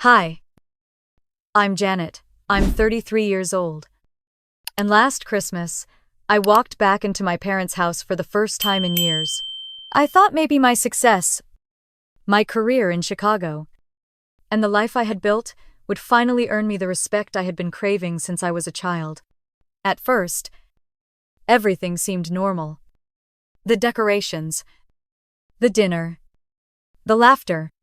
Hi, I'm Janet. I'm 33 years old. And last Christmas, I walked back into my parents' house for the first time in years. I thought maybe my success, my career in Chicago, and the life I had built would finally earn me the respect I had been craving since I was a child. At first, everything seemed normal. The decorations, the dinner, the laughter.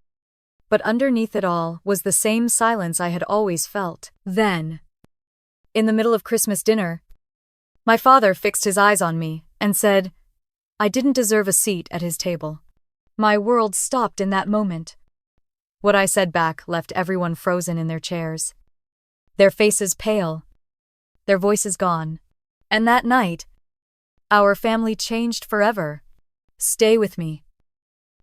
But underneath it all was the same silence I had always felt. Then, in the middle of Christmas dinner, my father fixed his eyes on me and said, I didn't deserve a seat at his table. My world stopped in that moment. What I said back left everyone frozen in their chairs, their faces pale, their voices gone. And that night, our family changed forever. Stay with me.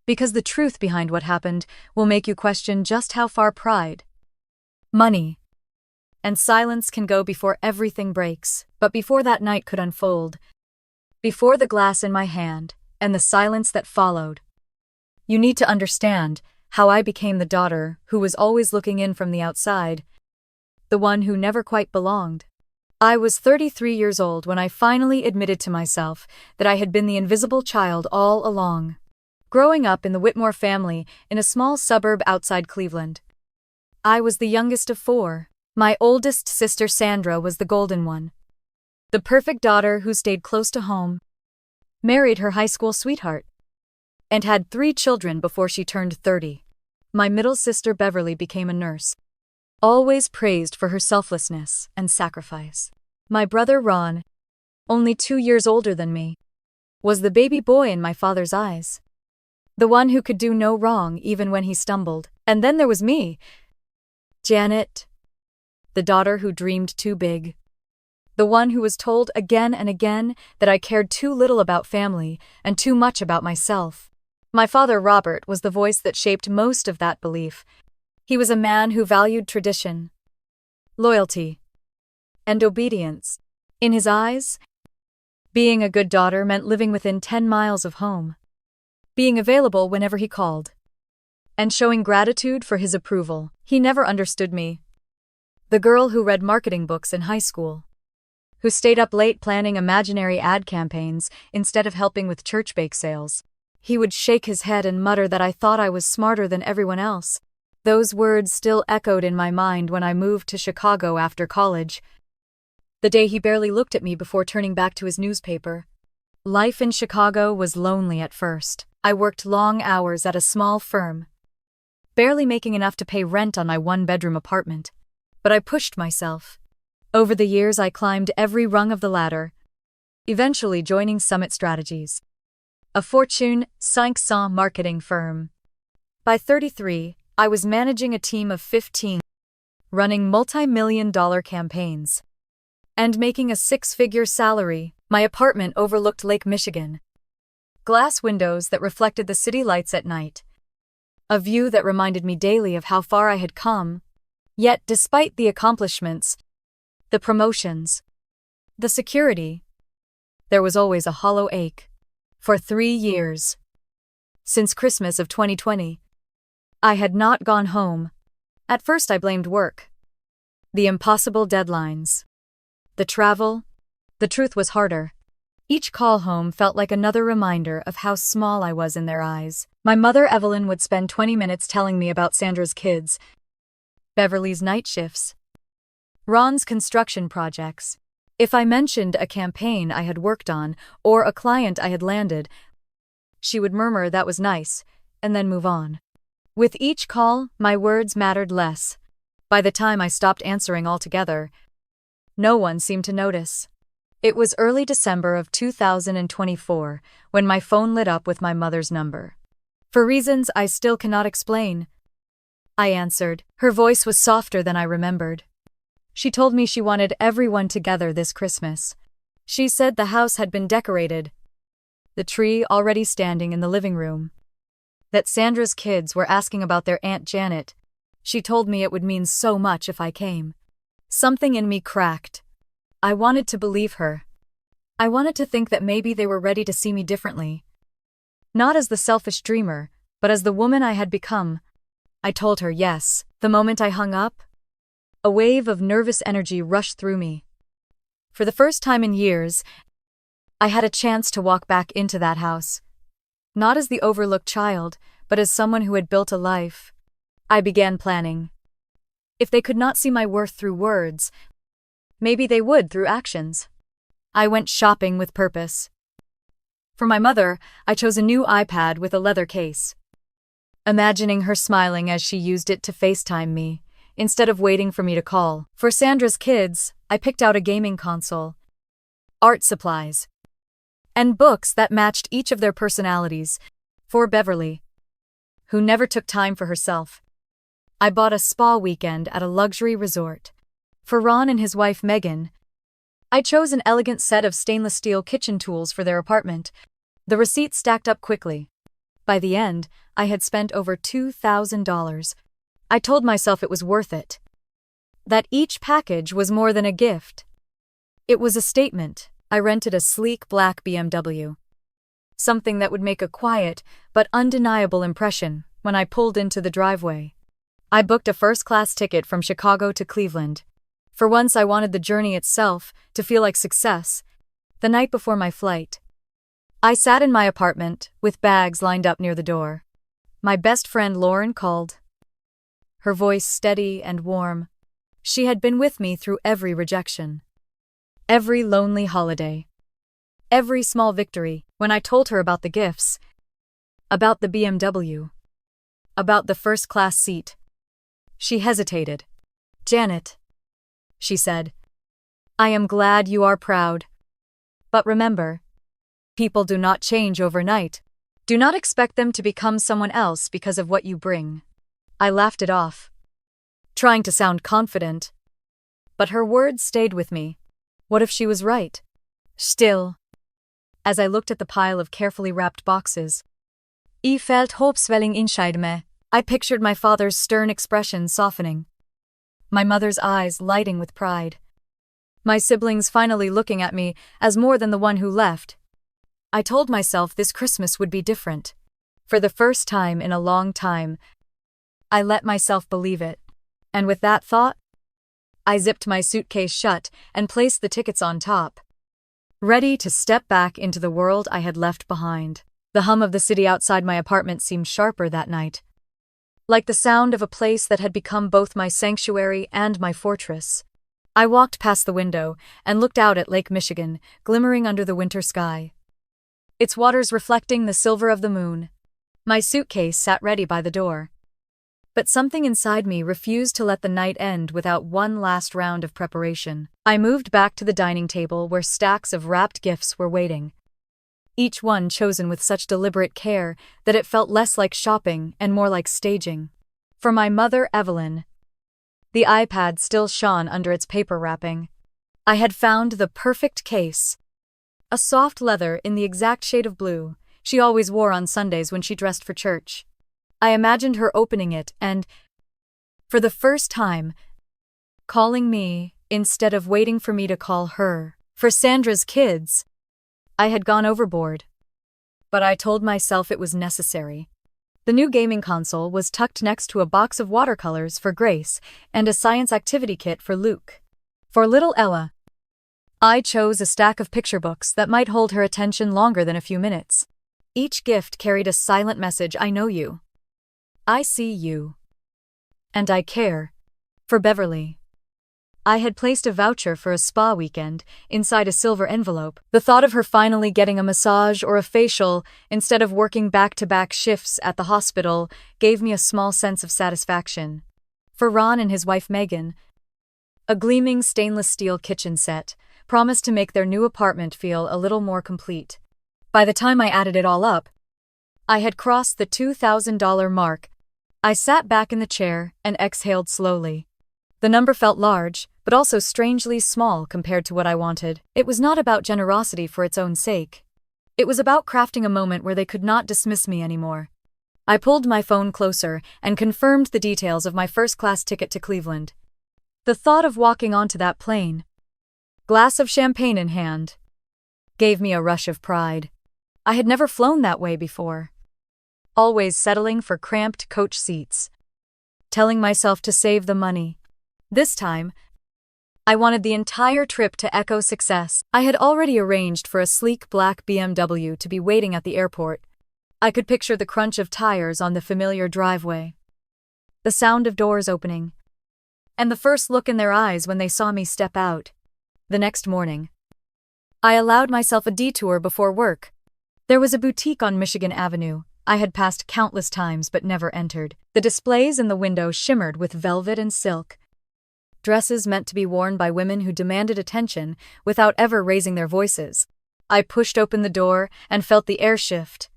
Because the truth behind what happened will make you question just how far pride, money, and silence can go before everything breaks. But before that night could unfold, before the glass in my hand and the silence that followed, you need to understand how I became the daughter who was always looking in from the outside, the one who never quite belonged. I was 33 years old when I finally admitted to myself that I had been the invisible child all along. Growing up in the Whitmore family in a small suburb outside Cleveland, I was the youngest of four. My oldest sister Sandra was the golden one, the perfect daughter who stayed close to home, married her high school sweetheart, and had 3 children before she turned 30. My middle sister Beverly became a nurse, always praised for her selflessness and sacrifice. My brother Ron, only 2 years older than me, was the baby boy in my father's eyes. The one who could do no wrong even when he stumbled. And then there was me, Janet, the daughter who dreamed too big. The one who was told again and again that I cared too little about family and too much about myself. My father Robert was the voice that shaped most of that belief. He was a man who valued tradition, loyalty, and obedience. In his eyes, being a good daughter meant living within 10 miles of home, being available whenever he called, and showing gratitude for his approval. He never understood me, the girl who read marketing books in high school, who stayed up late planning imaginary ad campaigns instead of helping with church bake sales. He would shake his head and mutter that I thought I was smarter than everyone else. Those words still echoed in my mind when I moved to Chicago after college, the day he barely looked at me before turning back to his newspaper. Life in Chicago was lonely at first. I worked long hours at a small firm, barely making enough to pay rent on my 1-bedroom apartment. But I pushed myself. Over the years, I climbed every rung of the ladder, eventually joining Summit Strategies, a Fortune 500 marketing firm. By 33, I was managing a team of 15, running multi-million-dollar campaigns, and making a 6-figure salary. My apartment overlooked Lake Michigan, glass windows that reflected the city lights at night, a view that reminded me daily of how far I had come. Yet, despite the accomplishments, the promotions, the security, there was always a hollow ache. For 3 years, since Christmas of 2020, I had not gone home. At first I blamed work, the impossible deadlines, the travel. The truth was harder. Each call home felt like another reminder of how small I was in their eyes. My mother Evelyn would spend 20 minutes telling me about Sandra's kids, Beverly's night shifts, Ron's construction projects. If I mentioned a campaign I had worked on or a client I had landed, she would murmur that was nice, and then move on. With each call, my words mattered less. By the time I stopped answering altogether, no one seemed to notice. It was early December of 2024 when my phone lit up with my mother's number. For reasons I still cannot explain, I answered. Her voice was softer than I remembered. She told me she wanted everyone together this Christmas. She said the house had been decorated, the tree already standing in the living room, that Sandra's kids were asking about their Aunt Janet. She told me it would mean so much if I came. Something in me cracked. I wanted to believe her. I wanted to think that maybe they were ready to see me differently. Not as the selfish dreamer, but as the woman I had become. I told her yes. The moment I hung up, a wave of nervous energy rushed through me. For the first time in years, I had a chance to walk back into that house. Not as the overlooked child, but as someone who had built a life. I began planning. If they could not see my worth through words, maybe they would through actions. I went shopping with purpose. For my mother, I chose a new iPad with a leather case, imagining her smiling as she used it to FaceTime me, instead of waiting for me to call. For Sandra's kids, I picked out a gaming console, art supplies, and books that matched each of their personalities. For Beverly, who never took time for herself, I bought a spa weekend at a luxury resort. For Ron and his wife Megan, I chose an elegant set of stainless steel kitchen tools for their apartment. The receipts stacked up quickly. By the end, I had spent over $2,000. I told myself it was worth it. That each package was more than a gift. It was a statement. I rented a sleek black BMW. Something that would make a quiet but undeniable impression when I pulled into the driveway. I booked a first-class ticket from Chicago to Cleveland. For once, I wanted the journey itself to feel like success. The night before my flight, I sat in my apartment with bags lined up near the door. My best friend Lauren called. Her voice steady and warm. She had been with me through every rejection, every lonely holiday, every small victory. When I told her about the gifts, about the BMW, about the first-class seat, she hesitated. "Janet," she said, "I am glad you are proud. But remember, people do not change overnight. Do not expect them to become someone else because of what you bring." I laughed it off, trying to sound confident. But her words stayed with me. What if she was right? Still, as I looked at the pile of carefully wrapped boxes, I felt hoppsvelling inside me. I pictured my father's stern expression softening, my mother's eyes lighting with pride, my siblings finally looking at me as more than the one who left. I told myself this Christmas would be different. For the first time in a long time, I let myself believe it. And with that thought, I zipped my suitcase shut and placed the tickets on top, ready to step back into the world I had left behind. The hum of the city outside my apartment seemed sharper that night, like the sound of a place that had become both my sanctuary and my fortress. I walked past the window and looked out at Lake Michigan, glimmering under the winter sky, its waters reflecting the silver of the moon. My suitcase sat ready by the door. But something inside me refused to let the night end without one last round of preparation. I moved back to the dining table where stacks of wrapped gifts were waiting, each one chosen with such deliberate care that it felt less like shopping and more like staging. For my mother, Evelyn, the iPad still shone under its paper wrapping. I had found the perfect case, a soft leather in the exact shade of blue she always wore on Sundays when she dressed for church. I imagined her opening it and, for the first time, calling me instead of waiting for me to call her. For Sandra's kids, I had gone overboard, but I told myself it was necessary. The new gaming console was tucked next to a box of watercolors for Grace and a science activity kit for Luke. For little Ella, I chose a stack of picture books that might hold her attention longer than a few minutes. Each gift carried a silent message: I know you, I see you, and I care. For Beverly, I had placed a voucher for a spa weekend inside a silver envelope. The thought of her finally getting a massage or a facial instead of working back-to-back shifts at the hospital gave me a small sense of satisfaction. For Ron and his wife Megan, a gleaming stainless steel kitchen set promised to make their new apartment feel a little more complete. By the time I added it all up, I had crossed the $2,000 mark. I sat back in the chair and exhaled slowly. The number felt large, but also strangely small compared to what I wanted. It was not about generosity for its own sake. It was about crafting a moment where they could not dismiss me anymore. I pulled my phone closer and confirmed the details of my first-class ticket to Cleveland. The thought of walking onto that plane, glass of champagne in hand, gave me a rush of pride. I had never flown that way before, always settling for cramped coach seats. telling myself to save the money. This time, I wanted the entire trip to echo success. I had already arranged for a sleek black BMW to be waiting at the airport. I could picture the crunch of tires on the familiar driveway, the sound of doors opening, and the first look in their eyes when they saw me step out. The next morning, I allowed myself a detour before work. There was a boutique on Michigan Avenue. I had passed countless times but never entered. The displays in the window shimmered with velvet and silk, dresses meant to be worn by women who demanded attention without ever raising their voices. I pushed open the door and felt the air shift,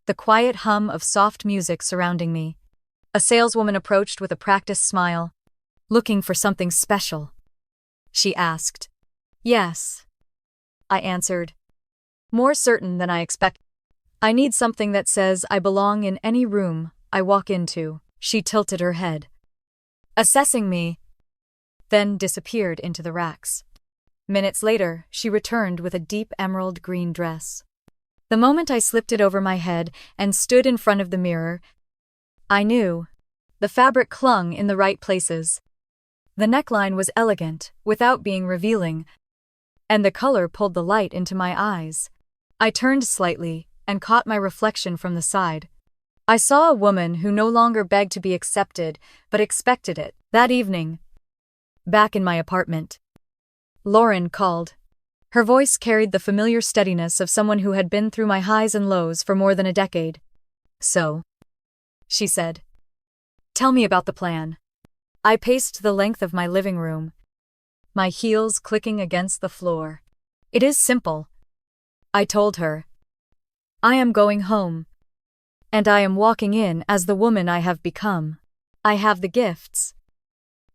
the quiet hum of soft music surrounding me. A saleswoman approached with a practiced smile. "Looking for something special?" she asked. "Yes," I answered, more certain than I expected. "I need something that says I belong in any room I walk into." She tilted her head, assessing me, then disappeared into the racks. Minutes later, she returned with a deep emerald green dress. The moment I slipped it over my head and stood in front of the mirror, I knew the fabric clung in the right places. The neckline was elegant, without being revealing, and the color pulled the light into my eyes. I turned slightly and caught my reflection from the side. I saw a woman who no longer begged to be accepted, but expected it. That evening, back in my apartment, Lauren called. Her voice carried the familiar steadiness of someone who had been through my highs and lows for more than a decade. "So," she said, "tell me about the plan." I paced the length of my living room, my heels clicking against the floor. "It is simple," I told her. "I am going home, and I am walking in as the woman I have become. I have the gifts,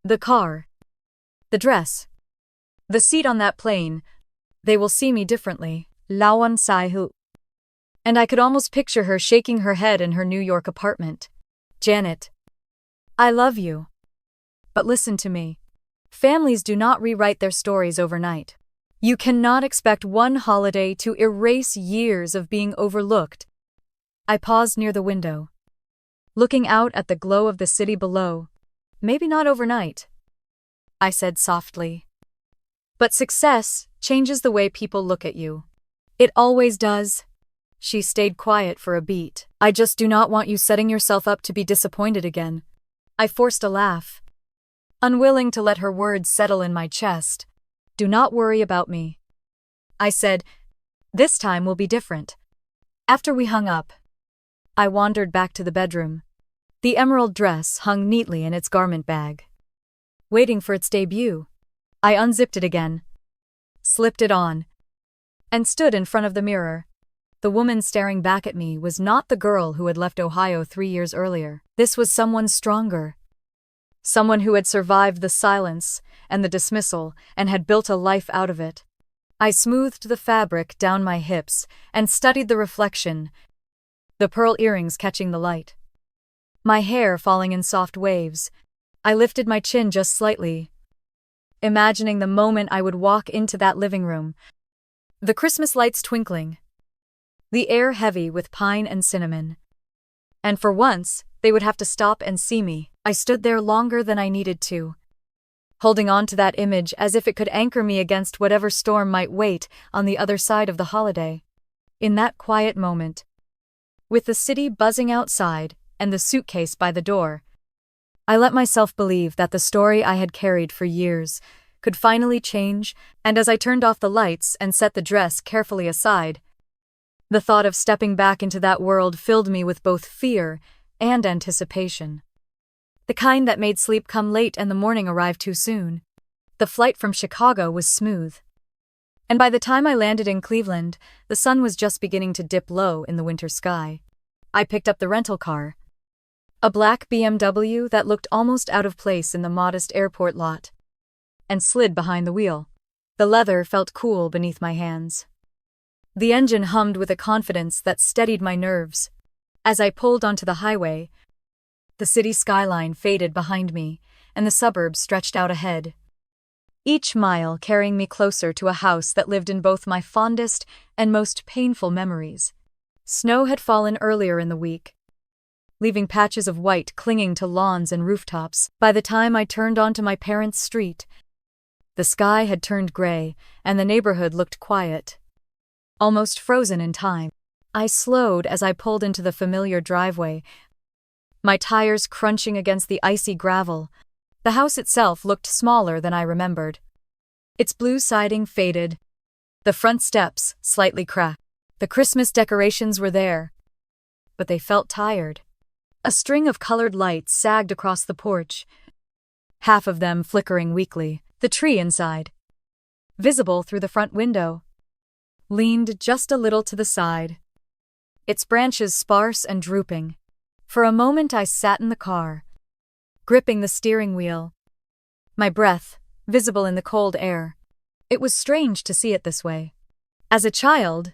the car, the dress, the seat on that plane. They will see me differently." Lawan Saihu. And I could almost picture her shaking her head in her New York apartment. "Janet, I love you. But listen to me. Families do not rewrite their stories overnight. You cannot expect one holiday to erase years of being overlooked." I paused near the window, looking out at the glow of the city below. "Maybe not overnight," I said softly. "But success changes the way people look at you. It always does." She stayed quiet for a beat. "I just do not want you setting yourself up to be disappointed again." I forced a laugh, unwilling to let her words settle in my chest. "Do not worry about me," I said. "This time will be different." After we hung up, I wandered back to the bedroom. The emerald dress hung neatly in its garment bag, waiting for its debut. I unzipped it again, slipped it on, and stood in front of the mirror. The woman staring back at me was not the girl who had left Ohio 3 years earlier. This was someone stronger. Someone who had survived the silence and the dismissal and had built a life out of it. I smoothed the fabric down my hips and studied the reflection, the pearl earrings catching the light, my hair falling in soft waves. I lifted my chin just slightly, imagining the moment I would walk into that living room. The Christmas lights twinkling, the air heavy with pine and cinnamon. And for once, they would have to stop and see me. I stood there longer than I needed to, holding on to that image as if it could anchor me against whatever storm might wait on the other side of the holiday. In that quiet moment, with the city buzzing outside and the suitcase by the door, I let myself believe that the story I had carried for years could finally change, and as I turned off the lights and set the dress carefully aside, the thought of stepping back into that world filled me with both fear and anticipation. The kind that made sleep come late and the morning arrive too soon. The flight from Chicago was smooth, and by the time I landed in Cleveland, the sun was just beginning to dip low in the winter sky. I picked up the rental car, a black BMW that looked almost out of place in the modest airport lot, and slid behind the wheel. The leather felt cool beneath my hands. The engine hummed with a confidence that steadied my nerves. As I pulled onto the highway, the city skyline faded behind me, and the suburbs stretched out ahead, each mile carrying me closer to a house that lived in both my fondest and most painful memories. Snow had fallen earlier in the week, leaving patches of white clinging to lawns and rooftops. By the time I turned onto my parents' street, the sky had turned gray, and the neighborhood looked quiet, almost frozen in time. I slowed as I pulled into the familiar driveway, my tires crunching against the icy gravel. The house itself looked smaller than I remembered. Its blue siding faded, the front steps slightly cracked. The Christmas decorations were there, but they felt tired. A string of colored lights sagged across the porch, half of them flickering weakly. The tree inside, visible through the front window, leaned just a little to the side, its branches sparse and drooping. For a moment I sat in the car, gripping the steering wheel, my breath visible in the cold air. It was strange to see it this way. As a child,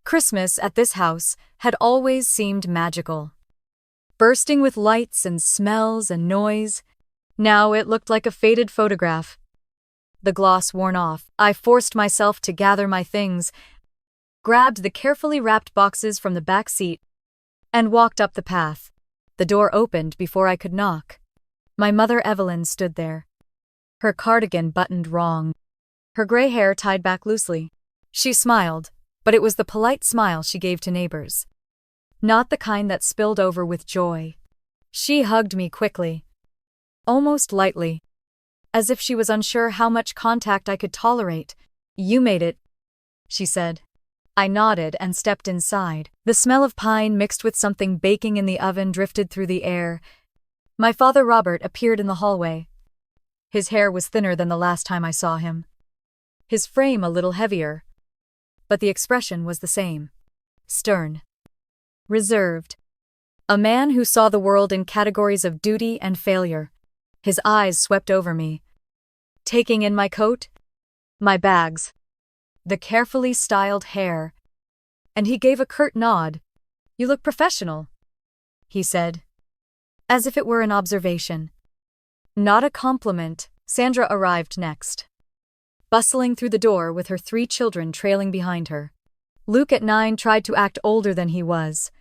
Christmas at this house had always seemed magical, bursting with lights and smells and noise. Now it looked like a faded photograph, the gloss worn off. I forced myself to gather my things, grabbed the carefully wrapped boxes from the back seat, and walked up the path. The door opened before I could knock. My mother Evelyn stood there, her cardigan buttoned wrong, her gray hair tied back loosely. She smiled, but it was the polite smile she gave to neighbors, not the kind that spilled over with joy. She hugged me quickly, almost lightly, as if she was unsure how much contact I could tolerate. "You made it," she said. I nodded and stepped inside. The smell of pine mixed with something baking in the oven drifted through the air. My father Robert appeared in the hallway. His hair was thinner than the last time I saw him, his frame a little heavier, but the expression was the same. Stern, reserved. A man who saw the world in categories of duty and failure. His eyes swept over me, taking in my coat, my bags, the carefully styled hair, and he gave a curt nod. "You look professional," he said, as if it were an observation, not a compliment. Sandra arrived next, bustling through the door with her 3 children trailing behind her. Luke at 9 tried to act older than he was.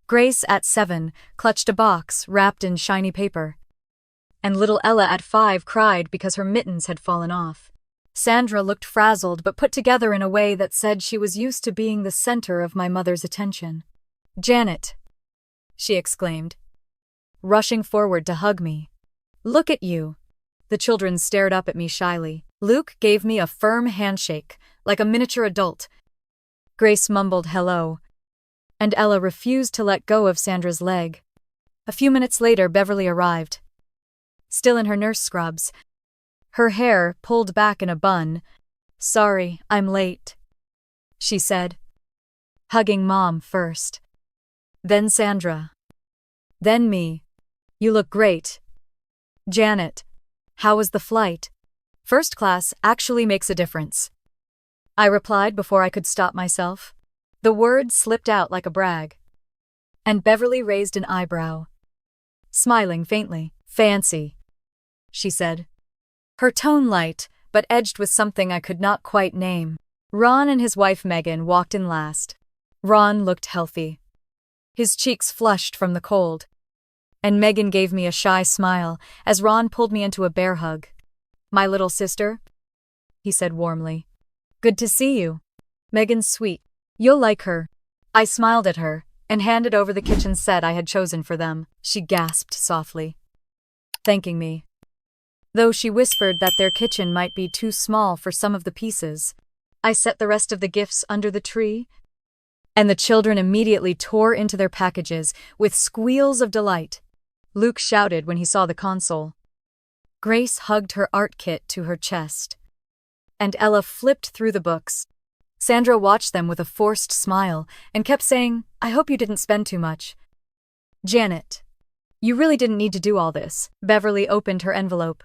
Grace at 7 clutched a box wrapped in shiny paper, and little Ella at 5 cried because her mittens had fallen off. Sandra looked frazzled but put together in a way that said she was used to being the center of my mother's attention. "Janet," she exclaimed, rushing forward to hug me. "Look at you." The children stared up at me shyly. Luke gave me a firm handshake, like a miniature adult. Grace mumbled hello, and Ella refused to let go of Sandra's leg. A few minutes later, Beverly arrived, still in her nurse scrubs, her hair pulled back in a bun. "Sorry, I'm late," she said, hugging Mom first, then Sandra, then me. "You look great." "Janet, how was the flight?" "First class actually makes a difference," I replied before I could stop myself. The word slipped out like a brag, and Beverly raised an eyebrow, smiling faintly. "Fancy," she said, her tone light but edged with something I could not quite name. Ron and his wife Megan walked in last. Ron looked healthy, his cheeks flushed from the cold, and Megan gave me a shy smile as Ron pulled me into a bear hug. "My little sister," he said warmly. "Good to see you. Megan's sweet. You'll like her." I smiled at her and handed over the kitchen set I had chosen for them. She gasped softly, thanking me, though she whispered that their kitchen might be too small for some of the pieces. I set the rest of the gifts under the tree, and the children immediately tore into their packages with squeals of delight. Luke shouted when he saw the console. Grace hugged her art kit to her chest, and Ella flipped through the books. Sandra watched them with a forced smile and kept saying, "I hope you didn't spend too much." "Janet, you really didn't need to do all this." Beverly opened her envelope,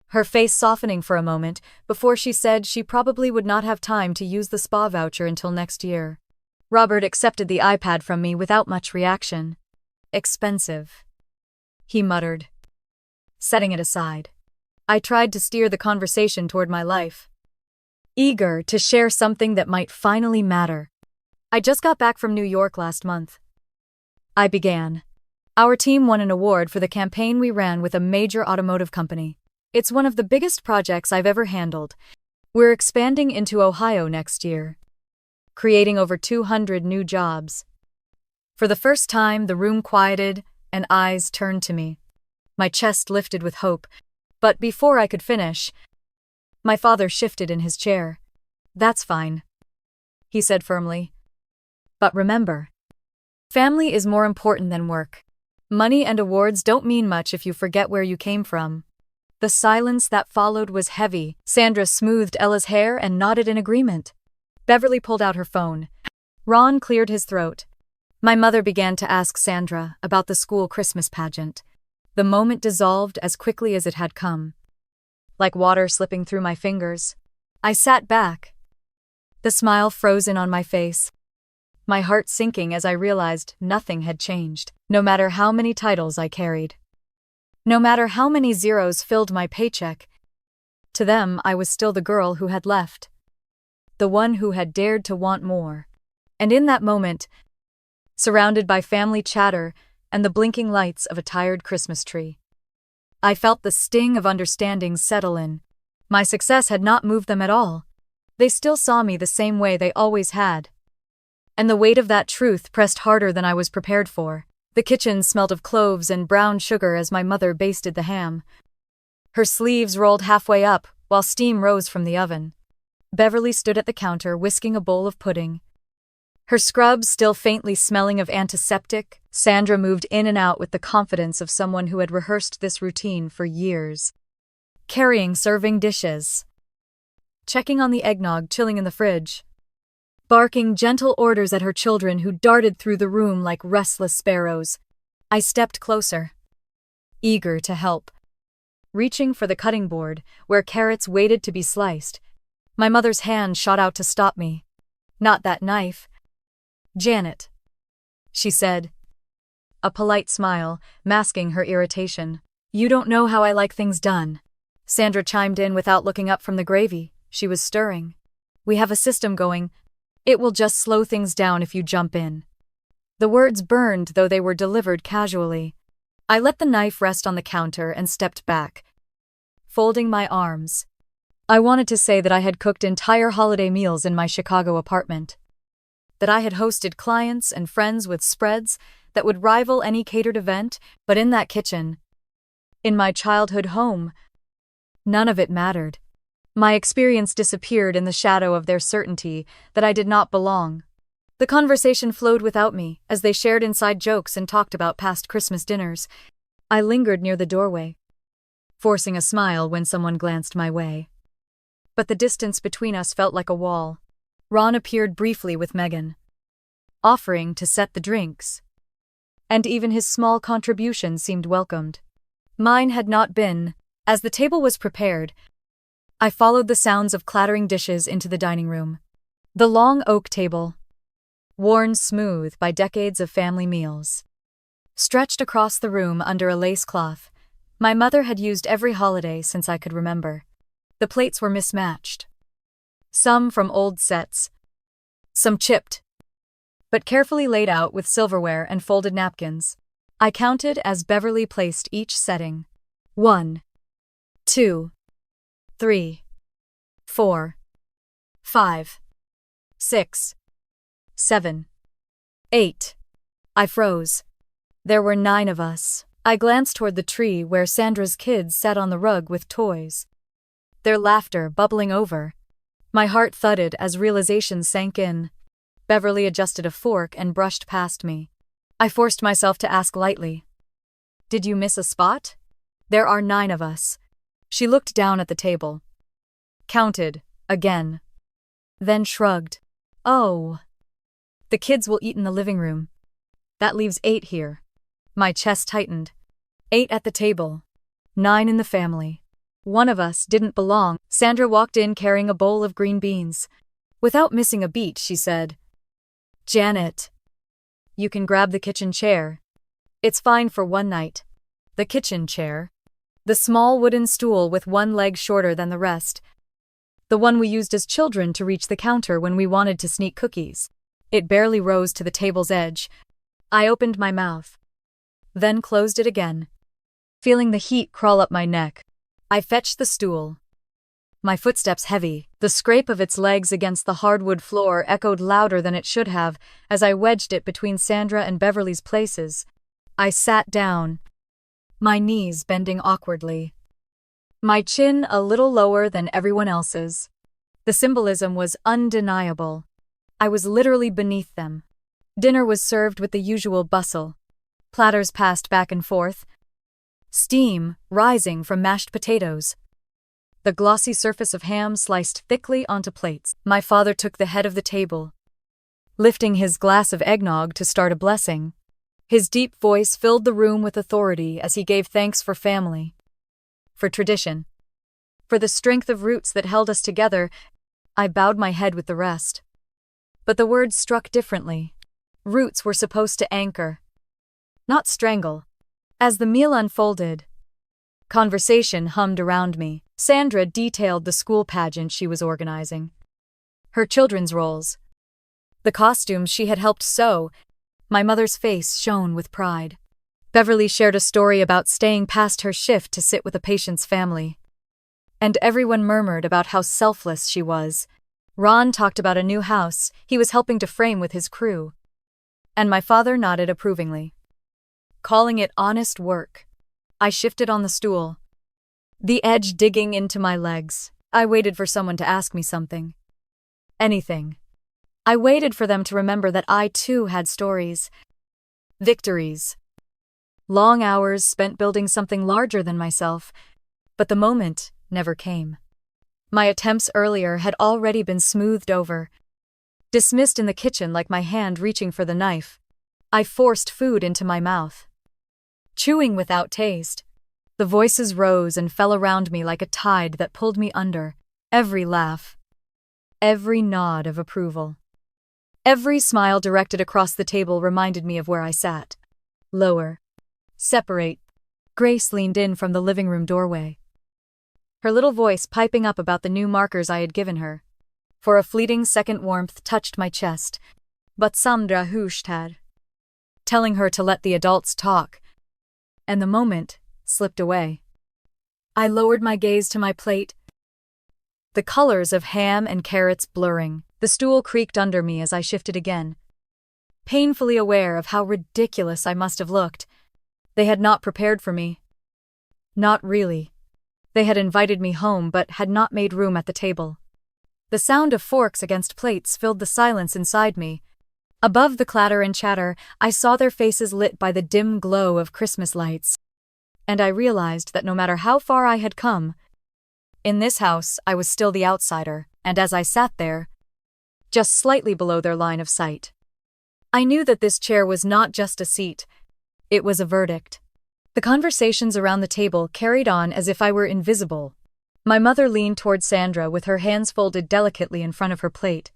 her face softening for a moment before she said she probably would not have time to use the spa voucher until next year. Robert accepted the iPad from me without much reaction. "Expensive," he muttered, setting it aside. I tried to steer the conversation toward my life, eager to share something that might finally matter. "I just got back from New York last month. I began. Our team won an award for the campaign we ran with a major automotive company. It's one of the biggest projects I've ever handled. We're expanding into Ohio next year, creating over 200 new jobs. For the first time, the room quieted and eyes turned to me. My chest lifted with hope, but before I could finish, my father shifted in his chair. "That's fine," he said firmly. "But remember, family is more important than work. Money and awards don't mean much if you forget where you came from." The silence that followed was heavy. Sandra smoothed Ella's hair and nodded in agreement. Beverly pulled out her phone. Ron cleared his throat. My mother began to ask Sandra about the school Christmas pageant. The moment dissolved as quickly as it had come. Like water slipping through my fingers, I sat back, the smile frozen on my face, my heart sinking as I realized nothing had changed, no matter how many titles I carried. No matter how many zeros filled my paycheck, to them I was still the girl who had left. The one who had dared to want more. And in that moment, surrounded by family chatter and the blinking lights of a tired Christmas tree, I felt the sting of understanding settle in. My success had not moved them at all. They still saw me the same way they always had. And the weight of that truth pressed harder than I was prepared for. The kitchen smelled of cloves and brown sugar as my mother basted the ham. Her sleeves rolled halfway up while steam rose from the oven. Beverly stood at the counter whisking a bowl of pudding, her scrubs still faintly smelling of antiseptic. Sandra moved in and out with the confidence of someone who had rehearsed this routine for years. Carrying serving dishes, checking on the eggnog chilling in the fridge, barking gentle orders at her children who darted through the room like restless sparrows. I stepped closer, eager to help, reaching for the cutting board where carrots waited to be sliced. My mother's hand shot out to stop me. "Not that knife." "Janet," she said, a polite smile masking her irritation. "You don't know how I like things done." Sandra chimed in without looking up from the gravy she was stirring. "We have a system going. It will just slow things down if you jump in." The words burned, though they were delivered casually. I let the knife rest on the counter and stepped back, folding my arms. I wanted to say that I had cooked entire holiday meals in my Chicago apartment, that I had hosted clients and friends with spreads that would rival any catered event, but in that kitchen, in my childhood home, none of it mattered. My experience disappeared in the shadow of their certainty that I did not belong. The conversation flowed without me, as they shared inside jokes and talked about past Christmas dinners. I lingered near the doorway, forcing a smile when someone glanced my way. But the distance between us felt like a wall. Ron appeared briefly with Megan, offering to set the drinks. And even his small contribution seemed welcomed. Mine had not been. As the table was prepared, I followed the sounds of clattering dishes into the dining room. The long oak table, worn smooth by decades of family meals, stretched across the room under a lace cloth my mother had used every holiday since I could remember. The plates were mismatched, some from old sets, some chipped, but carefully laid out with silverware and folded napkins. I counted as Beverly placed each setting. 1, 2, 3, 4, 5, 6, 7, 8. I froze. There were 9 of us. I glanced toward the tree where Sandra's kids sat on the rug with toys, their laughter bubbling over. My heart thudded as realization sank in. Beverly adjusted a fork and brushed past me. I forced myself to ask lightly, "Did you miss a spot?" "There are 9 of us." She looked down at the table, counted again, then shrugged. "Oh. The kids will eat in the living room. That leaves 8 here." My chest tightened. 8 at the table, 9 in the family. One of us didn't belong. Sandra walked in carrying a bowl of green beans. Without missing a beat, she said, "Janet, you can grab the kitchen chair. It's fine for one night." The kitchen chair, the small wooden stool with one leg shorter than the rest, the one we used as children to reach the counter when we wanted to sneak cookies. It barely rose to the table's edge. I opened my mouth, then closed it again, feeling the heat crawl up my neck. I fetched the stool, my footsteps heavy. The scrape of its legs against the hardwood floor echoed louder than it should have as I wedged it between Sandra and Beverly's places. I sat down, my knees bending awkwardly, my chin a little lower than everyone else's. The symbolism was undeniable. I was literally beneath them. Dinner was served with the usual bustle. Platters passed back and forth, steam rising from mashed potatoes. The glossy surface of ham sliced thickly onto plates. My father took the head of the table, lifting his glass of eggnog to start a blessing. His deep voice filled the room with authority as he gave thanks for family, for tradition, for the strength of roots that held us together. I bowed my head with the rest. But the words struck differently. Roots were supposed to anchor, not strangle. As the meal unfolded, conversation hummed around me. Sandra detailed the school pageant she was organizing, her children's roles, the costumes she had helped sew. My mother's face shone with pride. Beverly shared a story about staying past her shift to sit with a patient's family, and everyone murmured about how selfless she was. Ron talked about a new house he was helping to frame with his crew, and my father nodded approvingly, calling it honest work. I shifted on the stool, the edge digging into my legs. I waited for someone to ask me something. Anything. I waited for them to remember that I too had stories, victories, long hours spent building something larger than myself, but the moment never came. My attempts earlier had already been smoothed over, dismissed in the kitchen like my hand reaching for the knife. I forced food into my mouth, chewing without taste. The voices rose and fell around me like a tide that pulled me under. Every laugh, every nod of approval, every smile directed across the table reminded me of where I sat. Lower. Separate. Grace leaned in from the living room doorway, her little voice piping up about the new markers I had given her. For a fleeting second warmth touched my chest, but Sandra hushed had, telling her to let the adults talk, and the moment slipped away. I lowered my gaze to my plate, the colors of ham and carrots blurring. The stool creaked under me as I shifted again, painfully aware of how ridiculous I must have looked. They had not prepared for me. Not really. They had invited me home but had not made room at the table. The sound of forks against plates filled the silence inside me. Above the clatter and chatter, I saw their faces lit by the dim glow of Christmas lights, and I realized that no matter how far I had come, in this house I was still the outsider, and as I sat there, just slightly below their line of sight, I knew that this chair was not just a seat, it was a verdict. The conversations around the table carried on as if I were invisible. My mother leaned toward Sandra with her hands folded delicately in front of her plate,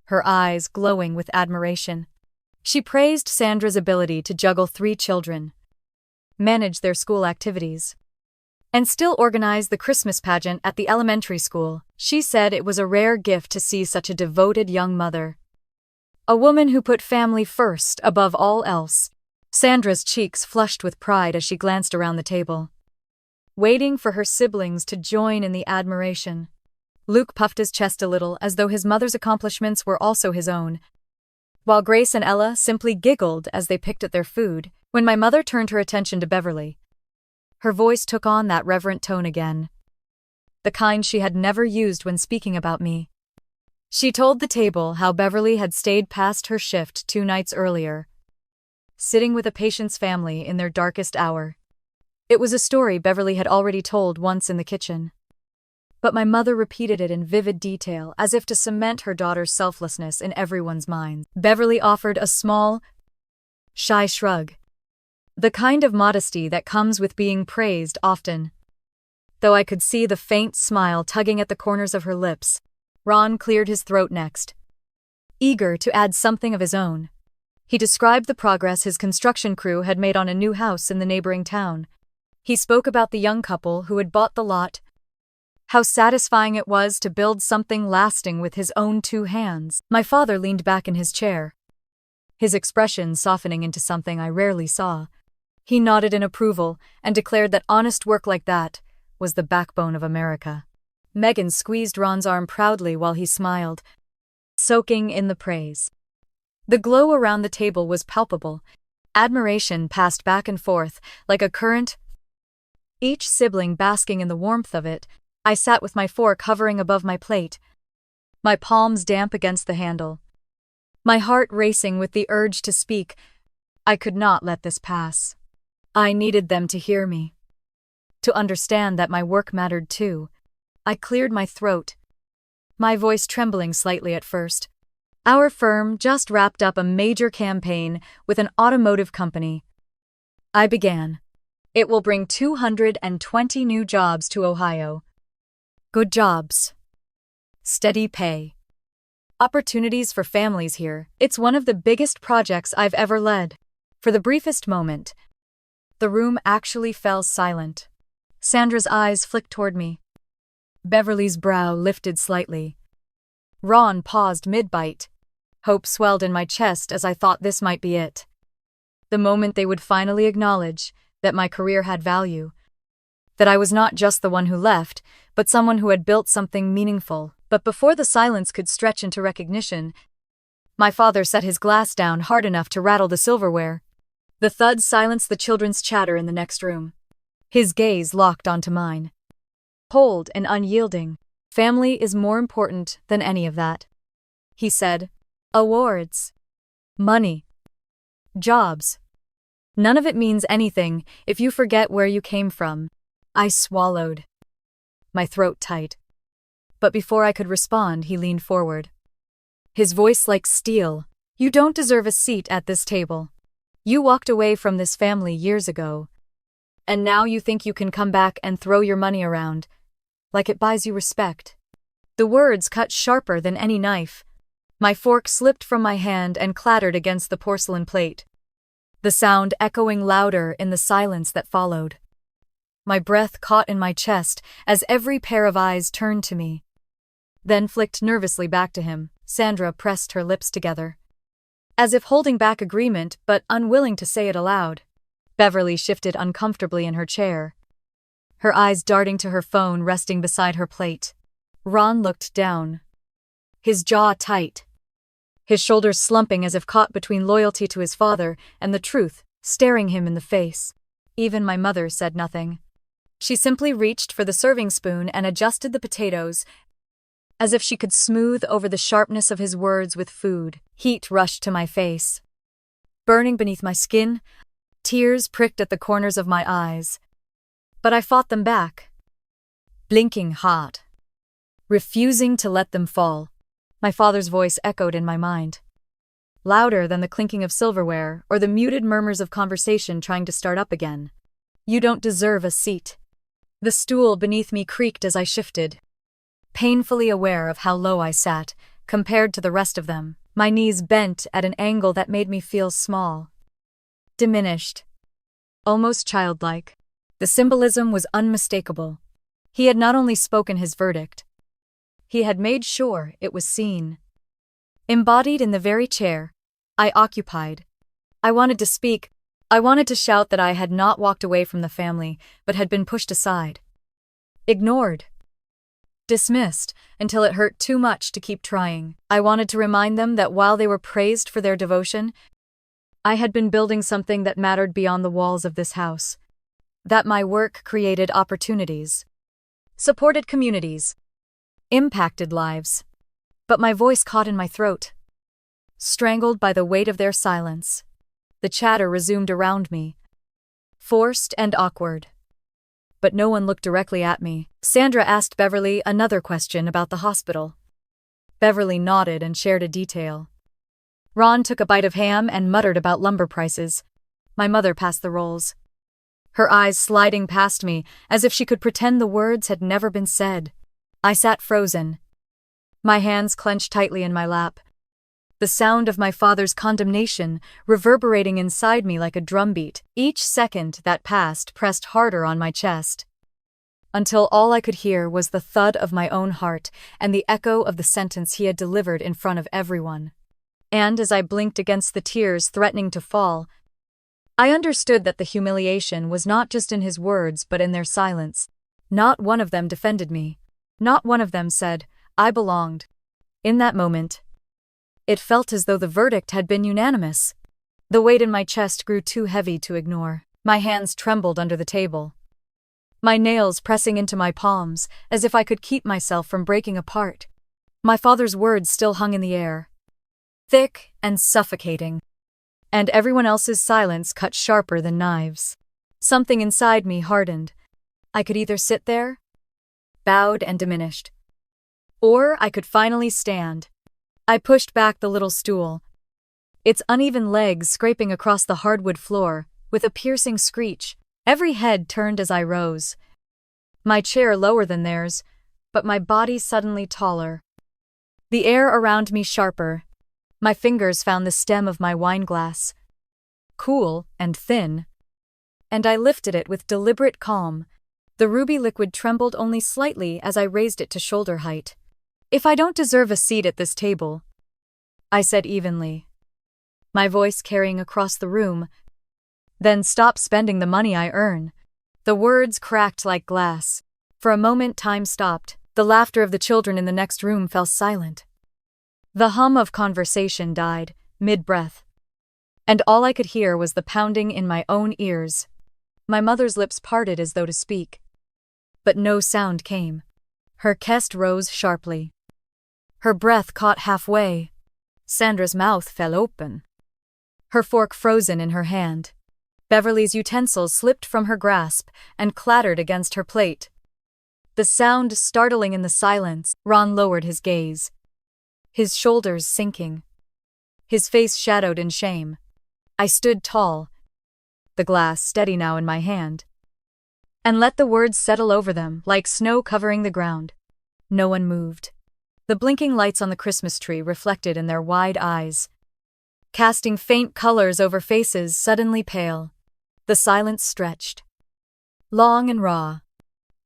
her eyes glowing with admiration. She praised Sandra's ability to juggle 3 children, manage their school activities, and still organize the Christmas pageant at the elementary school. She said it was a rare gift to see such a devoted young mother, a woman who put family first above all else. Sandra's cheeks flushed with pride as she glanced around the table, waiting for her siblings to join in the admiration. Luke puffed his chest a little as though his mother's accomplishments were also his own, while Grace and Ella simply giggled as they picked at their food. When my mother turned her attention to Beverly, her voice took on that reverent tone again, the kind she had never used when speaking about me. She told the table how Beverly had stayed past her shift 2 nights earlier, sitting with a patient's family in their darkest hour. It was a story Beverly had already told once in the kitchen, but my mother repeated it in vivid detail as if to cement her daughter's selflessness in everyone's mind. Beverly offered a small, shy shrug, the kind of modesty that comes with being praised often. Though I could see the faint smile tugging at the corners of her lips, Ron cleared his throat next, eager to add something of his own. He described the progress his construction crew had made on a new house in the neighboring town. He spoke about the young couple who had bought the lot, how satisfying it was to build something lasting with his own 2 hands. My father leaned back in his chair, his expression softening into something I rarely saw. He nodded in approval and declared that honest work like that was the backbone of America. Megan squeezed Ron's arm proudly while he smiled, soaking in the praise. The glow around the table was palpable. Admiration passed back and forth like a current, each sibling basking in the warmth of it. I sat with my fork hovering above my plate, my palms damp against the handle, my heart racing with the urge to speak. I could not let this pass. I needed them to hear me, to understand that my work mattered too. I cleared my throat, my voice trembling slightly at first. Our firm just wrapped up a major campaign with an automotive company. I began. It will bring 220 new jobs to Ohio. Good jobs. Steady pay. Opportunities for families here. It's one of the biggest projects I've ever led. For the briefest moment, the room actually fell silent. Sandra's eyes flicked toward me. Beverly's brow lifted slightly. Ron paused mid-bite. Hope swelled in my chest as I thought this might be it. The moment they would finally acknowledge that my career had value. That I was not just the one who left, but someone who had built something meaningful. But before the silence could stretch into recognition, my father set his glass down hard enough to rattle the silverware. The thud silenced the children's chatter in the next room. His gaze locked onto mine. Cold and unyielding. Family is more important than any of that, he said. Awards. Money. Jobs. None of it means anything if you forget where you came from. I swallowed, my throat tight. But before I could respond, he leaned forward. His voice like steel. You don't deserve a seat at this table. You walked away from this family years ago. And now you think you can come back and throw your money around, like it buys you respect. The words cut sharper than any knife. My fork slipped from my hand and clattered against the porcelain plate, the sound echoing louder in the silence that followed. My breath caught in my chest as every pair of eyes turned to me, then flicked nervously back to him. Sandra pressed her lips together, as if holding back agreement but unwilling to say it aloud. Beverly shifted uncomfortably in her chair, her eyes darting to her phone resting beside her plate. Ron looked down, his jaw tight, his shoulders slumping as if caught between loyalty to his father and the truth staring him in the face. Even my mother said nothing. She simply reached for the serving spoon and adjusted the potatoes, as if she could smooth over the sharpness of his words with food. Heat rushed to my face, burning beneath my skin. Tears pricked at the corners of my eyes, but I fought them back, blinking hard, refusing to let them fall. My father's voice echoed in my mind, louder than the clinking of silverware or the muted murmurs of conversation trying to start up again. You don't deserve a seat. The stool beneath me creaked as I shifted, painfully aware of how low I sat compared to the rest of them. My knees bent at an angle that made me feel small, diminished, almost childlike. The symbolism was unmistakable. He had not only spoken his verdict, he had made sure it was seen. Embodied in the very chair I occupied. I wanted to speak. I wanted to shout that I had not walked away from the family, but had been pushed aside, ignored, dismissed, until it hurt too much to keep trying. I wanted to remind them that while they were praised for their devotion, I had been building something that mattered beyond the walls of this house. That my work created opportunities, supported communities, impacted lives. But my voice caught in my throat, strangled by the weight of their silence. The chatter resumed around me, forced and awkward. But no one looked directly at me. Sandra asked Beverly another question about the hospital. Beverly nodded and shared a detail. Ron took a bite of ham and muttered about lumber prices. My mother passed the rolls, her eyes sliding past me as if she could pretend the words had never been said. I sat frozen, my hands clenched tightly in my lap, the sound of my father's condemnation reverberating inside me like a drumbeat. Each second that passed pressed harder on my chest, until all I could hear was the thud of my own heart and the echo of the sentence he had delivered in front of everyone. And as I blinked against the tears threatening to fall, I understood that the humiliation was not just in his words but in their silence. Not one of them defended me. Not one of them said, I belonged. In that moment, it felt as though the verdict had been unanimous. The weight in my chest grew too heavy to ignore. My hands trembled under the table, my nails pressing into my palms as if I could keep myself from breaking apart. My father's words still hung in the air, thick and suffocating, and everyone else's silence cut sharper than knives. Something inside me hardened. I could either sit there, bowed and diminished, or I could finally stand. I pushed back the little stool, its uneven legs scraping across the hardwood floor with a piercing screech. Every head turned as I rose, my chair lower than theirs, but my body suddenly taller. The air around me sharper. My fingers found the stem of my wineglass, cool and thin, and I lifted it with deliberate calm. The ruby liquid trembled only slightly as I raised it to shoulder height. If I don't deserve a seat at this table, I said evenly, my voice carrying across the room, then stop spending the money I earn. The words cracked like glass. For a moment time stopped. The laughter of the children in the next room fell silent. The hum of conversation died, mid-breath, and all I could hear was the pounding in my own ears. My mother's lips parted as though to speak, but no sound came. Her chest rose sharply. Her breath caught halfway. Sandra's mouth fell open, her fork frozen in her hand. Beverly's utensils slipped from her grasp and clattered against her plate. The sound startling in the silence. Ron lowered his gaze, his shoulders sinking, his face shadowed in shame. I stood tall, the glass steady now in my hand, and let the words settle over them like snow covering the ground. No one moved. The blinking lights on the Christmas tree reflected in their wide eyes, casting faint colors over faces suddenly pale. The silence stretched, long and raw.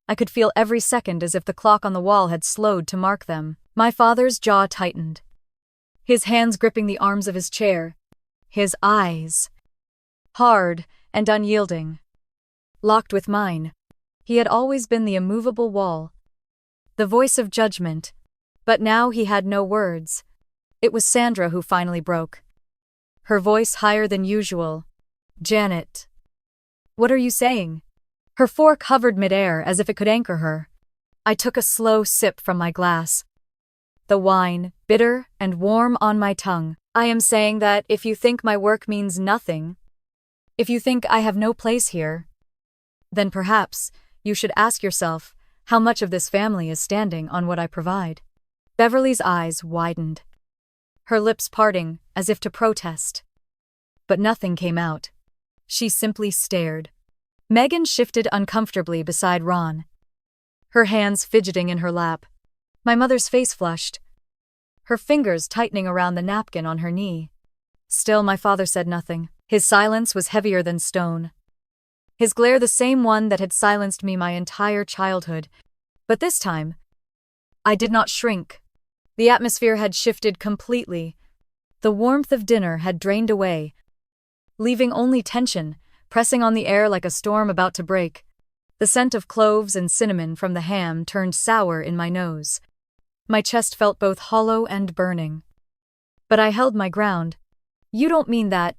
I could feel every second as if the clock on the wall had slowed to mark them. My father's jaw tightened, his hands gripping the arms of his chair, his eyes, hard and unyielding, locked with mine. He had always been the immovable wall, the voice of judgment, but now he had no words. It was Sandra who finally broke, her voice higher than usual. Janet, what are you saying? Her fork hovered midair as if it could anchor her. I took a slow sip from my glass, the wine bitter and warm on my tongue. I am saying that if you think my work means nothing, if you think I have no place here, then perhaps you should ask yourself how much of this family is standing on what I provide. Beverly's eyes widened, her lips parting as if to protest. But nothing came out. She simply stared. Megan shifted uncomfortably beside Ron, her hands fidgeting in her lap. My mother's face flushed, her fingers tightening around the napkin on her knee. Still, my father said nothing. His silence was heavier than stone, his glare the same one that had silenced me my entire childhood. But this time, I did not shrink. The atmosphere had shifted completely. The warmth of dinner had drained away, leaving only tension pressing on the air like a storm about to break. The scent of cloves and cinnamon from the ham turned sour in my nose. My chest felt both hollow and burning. But I held my ground. You don't mean that,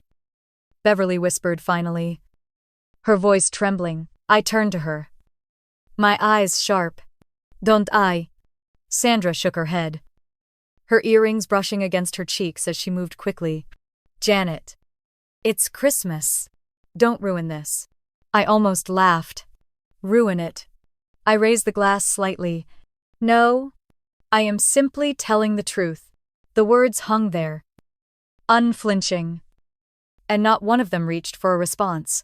Beverly whispered finally, her voice trembling. I turned to her, my eyes sharp. Don't I? Sandra shook her head, her earrings brushing against her cheeks as she moved quickly. Janet, it's Christmas. Don't ruin this. I almost laughed. Ruin it. I raised the glass slightly. No, I am simply telling the truth. The words hung there, unflinching, and not one of them reached for a response.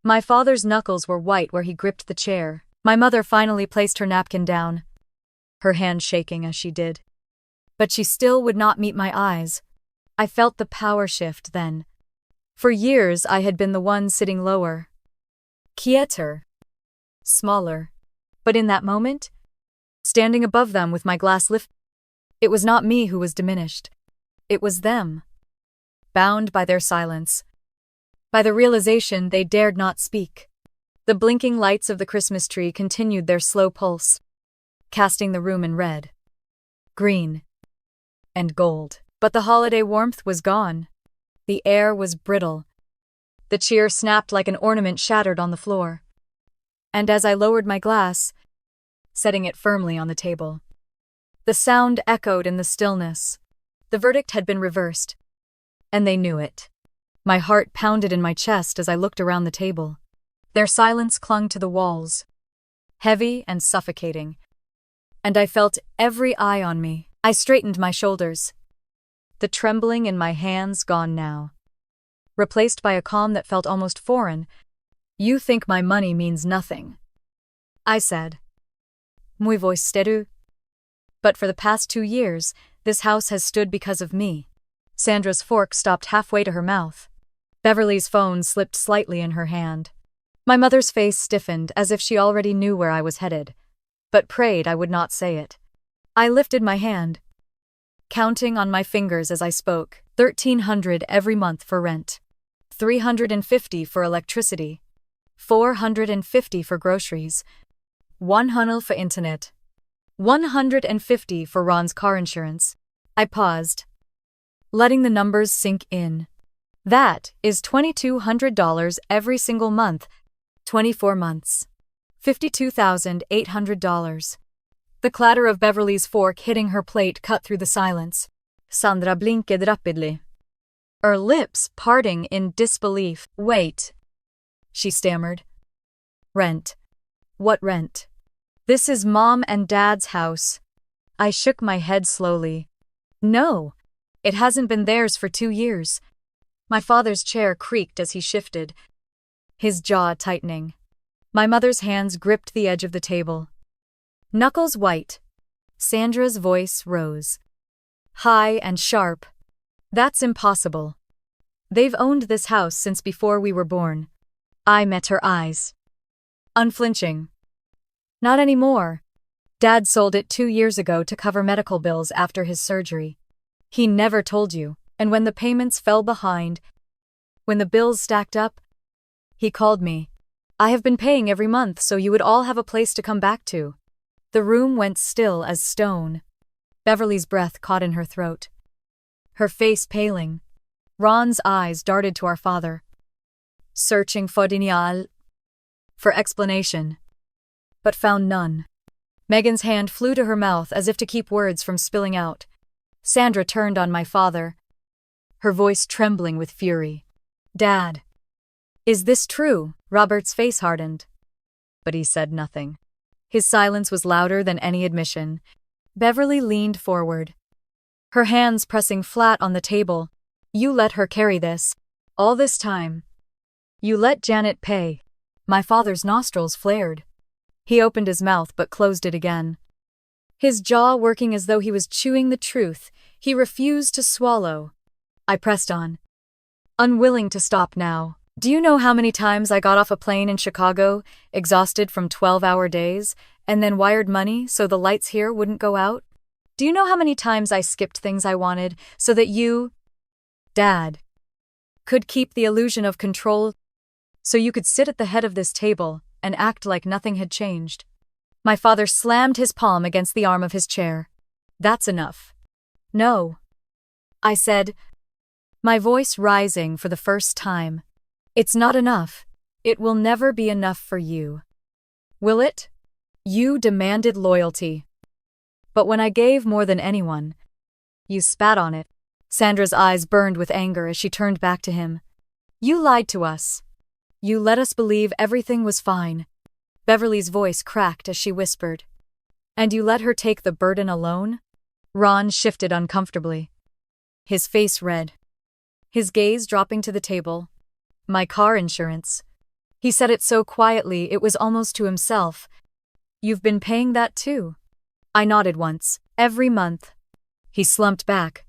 My father's knuckles were white where he gripped the chair. My mother finally placed her napkin down, her hand shaking as she did. But she still would not meet my eyes. I felt the power shift then. For years I had been the one sitting lower, quieter, smaller. But in that moment, standing above them with my glass lifted, it was not me who was diminished. It was them. bound by their silence, by the realization they dared not speak. The blinking lights of the Christmas tree continued their slow pulse, casting the room in red, green, and gold. But the holiday warmth was gone. The air was brittle. The cheer snapped like an ornament shattered on the floor. And as I lowered my glass, setting it firmly on the table, the sound echoed in the stillness. The verdict had been reversed, and they knew it. My heart pounded in my chest as I looked around the table. Their silence clung to the walls, heavy and suffocating, and I felt every eye on me. I straightened my shoulders, the trembling in my hands gone now, replaced by a calm that felt almost foreign. "You think my money means nothing," I said. Muy voice steru. "But for the past 2 years, this house has stood because of me." Sandra's fork stopped halfway to her mouth. Beverly's phone slipped slightly in her hand. My mother's face stiffened as if she already knew where I was headed, but prayed I would not say it. I lifted my hand, counting on my fingers as I spoke. $1,300 every month for rent, $350 for electricity, $450 for groceries, $100 for internet, $150 for Ron's car insurance. I paused, letting the numbers sink in. That is $2,200 every single month, 24 months. $52,800. The clatter of Beverly's fork hitting her plate cut through the silence. Sandra blinked rapidly, her lips parting in disbelief. "Wait," she stammered. "Rent? What rent? This is Mom and Dad's house." I shook my head slowly. "No, it hasn't been theirs for 2 years." My father's chair creaked as he shifted, his jaw tightening. My mother's hands gripped the edge of the table, knuckles white. Sandra's voice rose, high and sharp. "That's impossible. They've owned this house since before we were born." I met her eyes, unflinching. "Not anymore. Dad sold it 2 years ago to cover medical bills after his surgery. He never told you, and when the payments fell behind, when the bills stacked up, he called me. I have been paying every month so you would all have a place to come back to." The room went still as stone. Beverly's breath caught in her throat, her face paling. Ron's eyes darted to our father, searching for explanation, but found none. Megan's hand flew to her mouth as if to keep words from spilling out. Sandra turned on my father, her voice trembling with fury. "Dad, is this true?" Robert's face hardened, but he said nothing. His silence was louder than any admission. Beverly leaned forward, her hands pressing flat on the table. "You let her carry this all this time. You let Janet pay." My father's nostrils flared. He opened his mouth but closed it again, his jaw working as though he was chewing the truth he refused to swallow. I pressed on, unwilling to stop now. "Do you know how many times I got off a plane in Chicago, exhausted from 12-hour days, and then wired money so the lights here wouldn't go out? Do you know how many times I skipped things I wanted so that you, Dad, could keep the illusion of control, so you could sit at the head of this table and act like nothing had changed?" My father slammed his palm against the arm of his chair. "That's enough." "No," I said, my voice rising for the first time. "It's not enough. It will never be enough for you." "Will it?" "You demanded loyalty. But when I gave more than anyone, you spat on it." Sandra's eyes burned with anger as she turned back to him. "You lied to us. You let us believe everything was fine." Beverly's voice cracked as she whispered. "And you let her take the burden alone?" Ron shifted uncomfortably, his face red, his gaze dropping to the table. "My car insurance." He said it so quietly it was almost to himself. "You've been paying that too?" I nodded once. "Every month." He slumped back,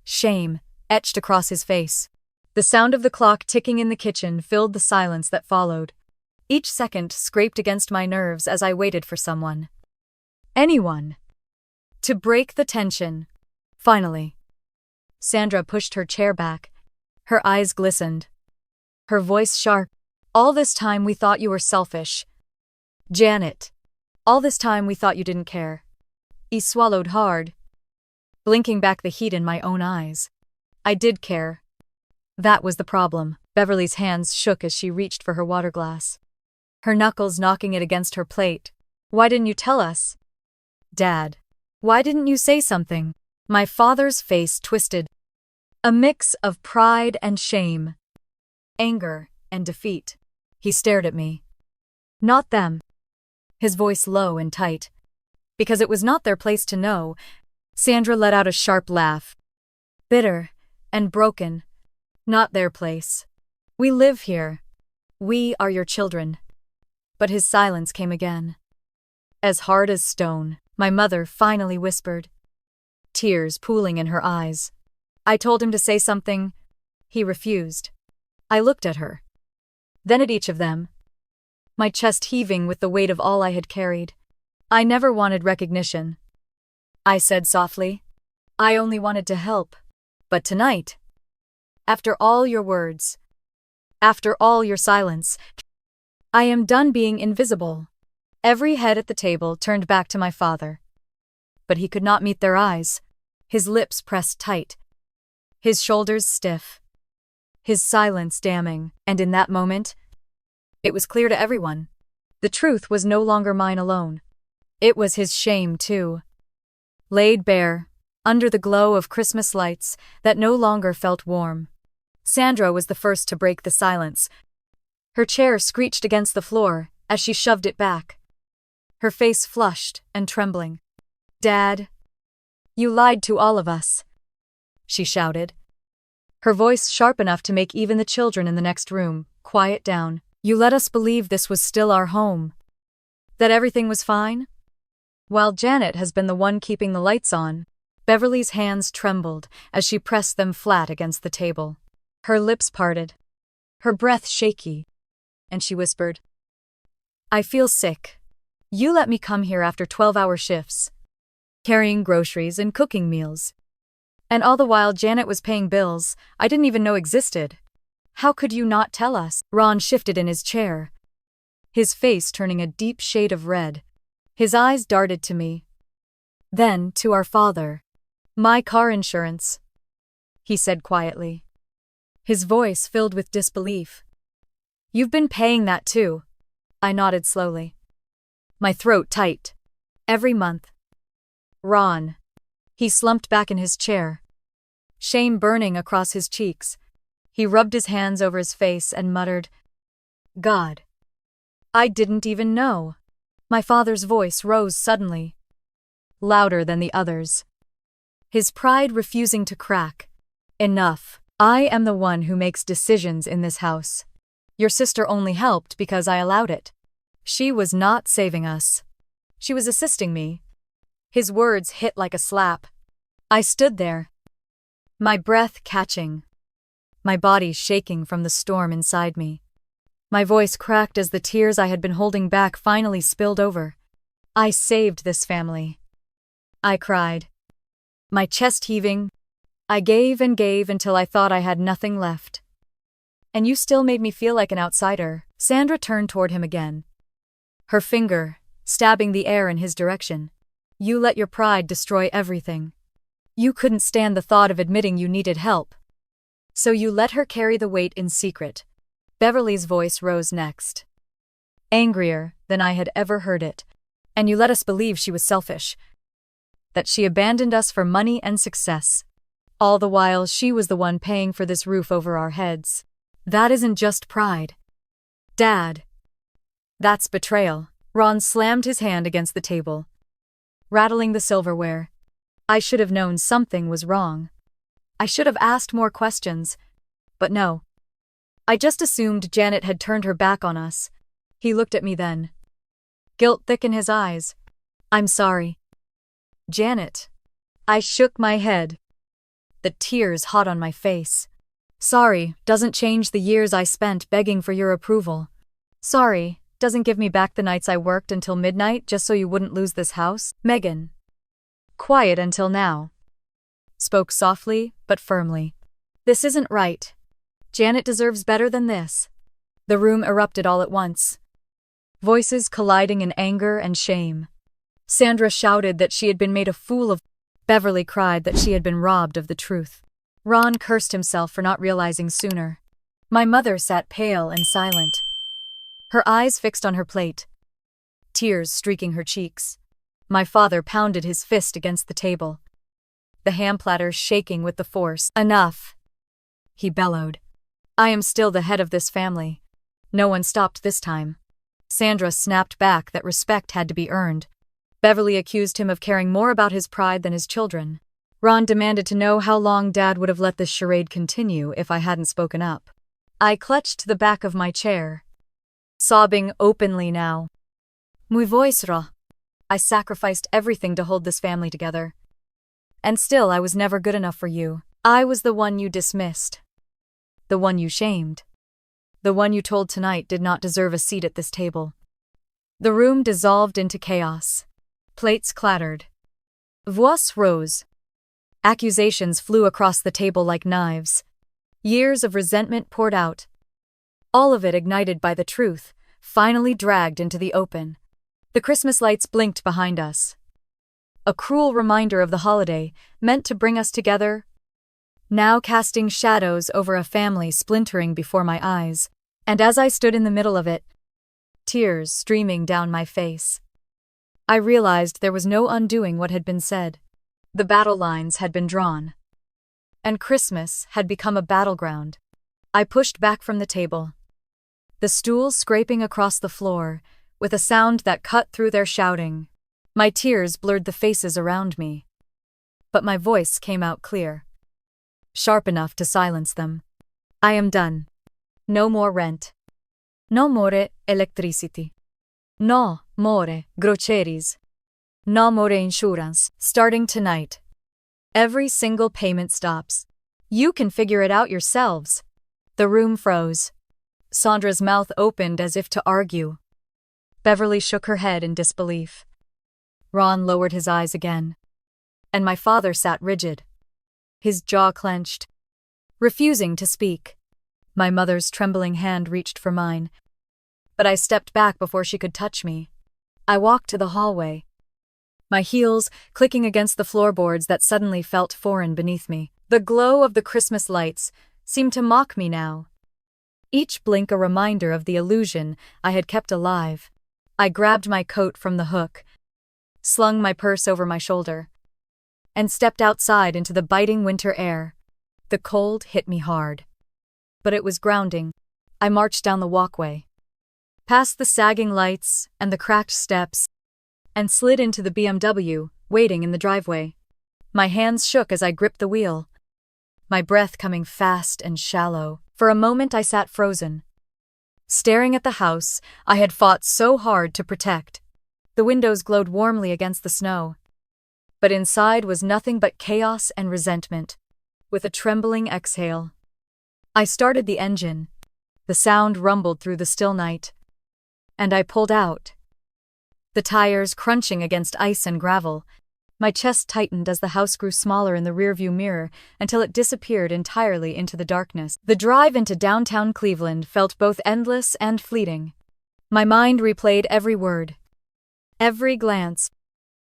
shame etched across his face. The sound of the clock ticking in the kitchen filled the silence that followed. Each second scraped against my nerves as I waited for someone, anyone, to break the tension. Finally, Sandra pushed her chair back, Her eyes glistened. Her voice sharp. All this time we thought you were selfish. Janet. All this time we thought you didn't care. He swallowed hard, blinking back the heat in my own eyes. I did care. That was the problem. Beverly's hands shook as she reached for her water glass, her knuckles knocking it against her plate. Why didn't you tell us? Dad. Why didn't you say something? My father's face twisted. A mix of pride and shame. Anger and defeat. He stared at me. Not them. His voice low and tight. Because it was not their place to know. Sandra let out a sharp laugh. Bitter and broken. Not their place. We live here. We are your children. But his silence came again. As hard as stone, my mother finally whispered, tears pooling in her eyes. I told him to say something. He refused. I looked at her. Then at each of them. My chest heaving with the weight of all I had carried. I never wanted recognition. I said softly. I only wanted to help. But tonight, after all your words, after all your silence, I am done being invisible. Every head at the table turned back to my father. But he could not meet their eyes. His lips pressed tight. His shoulders stiff. His silence damning, and in that moment, it was clear to everyone. The truth was no longer mine alone. It was his shame, too. Laid bare, under the glow of Christmas lights that no longer felt warm. Sandra was the first to break the silence. Her chair screeched against the floor as she shoved it back. Her face flushed and trembling. Dad, you lied to all of us, she shouted. Her voice sharp enough to make even the children in the next room quiet down. You let us believe this was still our home. That everything was fine? While Janet has been the one keeping the lights on, Beverly's hands trembled as she pressed them flat against the table. Her lips parted, her breath shaky, and she whispered, I feel sick. You let me come here after 12-hour shifts, carrying groceries and cooking meals. And all the while Janet was paying bills I didn't even know existed. How could you not tell us? Ron shifted in his chair, his face turning a deep shade of red. His eyes darted to me. Then to our father. My car insurance, he said quietly, his voice filled with disbelief. You've been paying that too. I nodded slowly, my throat tight. Every month. Ron. He slumped back in his chair, shame burning across his cheeks. He rubbed his hands over his face and muttered, God. I didn't even know. My father's voice rose suddenly, louder than the others, his pride refusing to crack. Enough. I am the one who makes decisions in this house. Your sister only helped because I allowed it. She was not saving us. She was assisting me. His words hit like a slap. I stood there, my breath catching, my body shaking from the storm inside me. My voice cracked as the tears I had been holding back finally spilled over. I saved this family. I cried, my chest heaving. I gave and gave until I thought I had nothing left. And you still made me feel like an outsider. Sandra turned toward him again, her finger stabbing the air in his direction. You let your pride destroy everything. You couldn't stand the thought of admitting you needed help. So you let her carry the weight in secret. Beverly's voice rose next, angrier than I had ever heard it. And you let us believe she was selfish, that she abandoned us for money and success. All the while she was the one paying for this roof over our heads. That isn't just pride, Dad. That's betrayal. Ron slammed his hand against the table, rattling the silverware. I should have known something was wrong. I should have asked more questions. But no. I just assumed Janet had turned her back on us. He looked at me then, guilt thick in his eyes. I'm sorry, Janet. I shook my head, the tears hot on my face. Sorry doesn't change the years I spent begging for your approval. Sorry doesn't give me back the nights I worked until midnight just so you wouldn't lose this house. Megan, quiet until now, spoke softly but firmly. This isn't right. Janet deserves better than this. The room erupted all at once, voices colliding in anger and shame. Sandra shouted that she had been made a fool of. Beverly cried that she had been robbed of the truth. Ron cursed himself for not realizing sooner. My mother sat pale and silent, her eyes fixed on her plate, tears streaking her cheeks. My father pounded his fist against the table, the ham platter shaking with the force. Enough, he bellowed. I am still the head of this family. No one stopped this time. Sandra snapped back that respect had to be earned. Beverly accused him of caring more about his pride than his children. Ron demanded to know how long Dad would have let this charade continue if I hadn't spoken up. I clutched the back of my chair, sobbing openly now. Muy voice ra. I sacrificed everything to hold this family together. And still I was never good enough for you. I was the one you dismissed. The one you shamed. The one you told tonight did not deserve a seat at this table. The room dissolved into chaos. Plates clattered. Voix rose. Accusations flew across the table like knives. Years of resentment poured out. All of it ignited by the truth, finally dragged into the open. The Christmas lights blinked behind us. A cruel reminder of the holiday, meant to bring us together, now casting shadows over a family splintering before my eyes. And as I stood in the middle of it, tears streaming down my face, I realized there was no undoing what had been said. The battle lines had been drawn, and Christmas had become a battleground. I pushed back from the table, the stools scraping across the floor, with a sound that cut through their shouting. My tears blurred the faces around me, but my voice came out clear, sharp enough to silence them. I am done. No more rent. No more electricity. No more groceries. No more insurance. Starting tonight, every single payment stops. You can figure it out yourselves. The room froze. Sandra's mouth opened as if to argue. Beverly shook her head in disbelief. Ron lowered his eyes again, and my father sat rigid, his jaw clenched, refusing to speak. My mother's trembling hand reached for mine, but I stepped back before she could touch me. I walked to the hallway, my heels clicking against the floorboards that suddenly felt foreign beneath me. The glow of the Christmas lights seemed to mock me now, each blink a reminder of the illusion I had kept alive. I grabbed my coat from the hook, slung my purse over my shoulder, and stepped outside into the biting winter air. The cold hit me hard, but it was grounding. I marched down the walkway, past the sagging lights and the cracked steps, and slid into the BMW, waiting in the driveway. My hands shook as I gripped the wheel, my breath coming fast and shallow. For a moment I sat frozen, staring at the house I had fought so hard to protect. The windows glowed warmly against the snow, but inside was nothing but chaos and resentment. With a trembling exhale, I started the engine. The sound rumbled through the still night, and I pulled out, the tires crunching against ice and gravel. My chest tightened as the house grew smaller in the rearview mirror until it disappeared entirely into the darkness. The drive into downtown Cleveland felt both endless and fleeting. My mind replayed every word, every glance,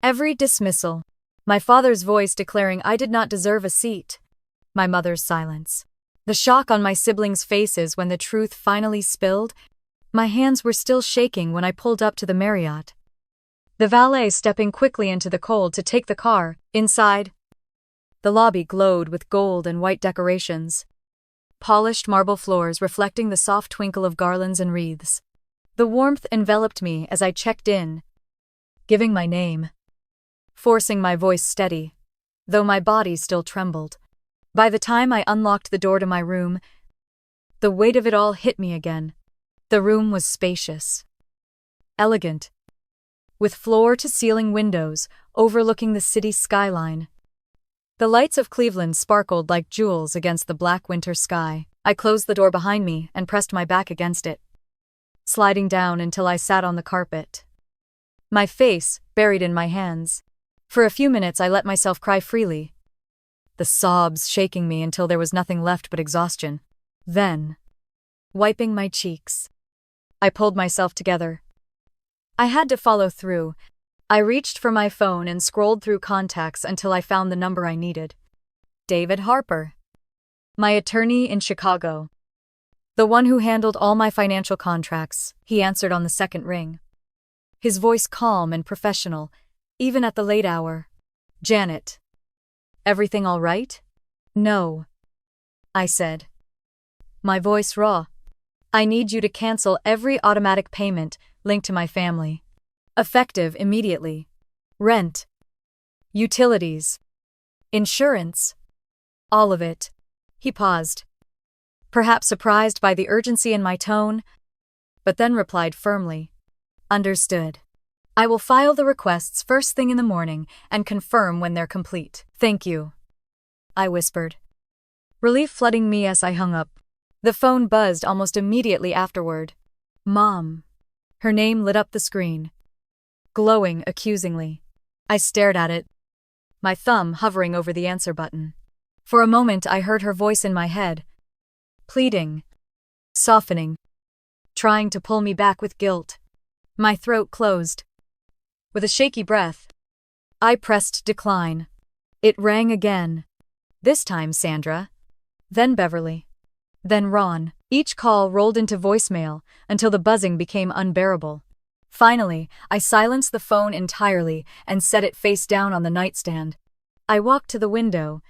every dismissal. My father's voice declaring I did not deserve a seat. My mother's silence. The shock on my siblings' faces when the truth finally spilled. My hands were still shaking when I pulled up to the Marriott, the valet stepping quickly into the cold to take the car. Inside, the lobby glowed with gold and white decorations, polished marble floors reflecting the soft twinkle of garlands and wreaths. The warmth enveloped me as I checked in, giving my name, forcing my voice steady, though my body still trembled. By the time I unlocked the door to my room, the weight of it all hit me again. The room was spacious, elegant, with floor-to-ceiling windows overlooking the city skyline. The lights of Cleveland sparkled like jewels against the black winter sky. I closed the door behind me and pressed my back against it, sliding down until I sat on the carpet, my face buried in my hands. For a few minutes I let myself cry freely, the sobs shaking me until there was nothing left but exhaustion. Then, wiping my cheeks, I pulled myself together. I had to follow through. I reached for my phone and scrolled through contacts until I found the number I needed. David Harper. My attorney in Chicago. The one who handled all my financial contracts. He answered on the second ring. His voice calm and professional, even at the late hour. Janet. Everything all right? No, I said. My voice raw. I need you to cancel every automatic payment linked to my family. Effective immediately. Rent. Utilities. Insurance. All of it. He paused, perhaps surprised by the urgency in my tone, but then replied firmly. Understood. I will file the requests first thing in the morning and confirm when they're complete. Thank you, I whispered, relief flooding me as I hung up. The phone buzzed almost immediately afterward. Mom. Her name lit up the screen, glowing accusingly. I stared at it, my thumb hovering over the answer button. For a moment I heard her voice in my head, pleading, softening, trying to pull me back with guilt. My throat closed. With a shaky breath, I pressed decline. It rang again. This time Sandra, then Beverly, then Ron. Each call rolled into voicemail until the buzzing became unbearable. Finally, I silenced the phone entirely and set it face down on the nightstand. I walked to the window,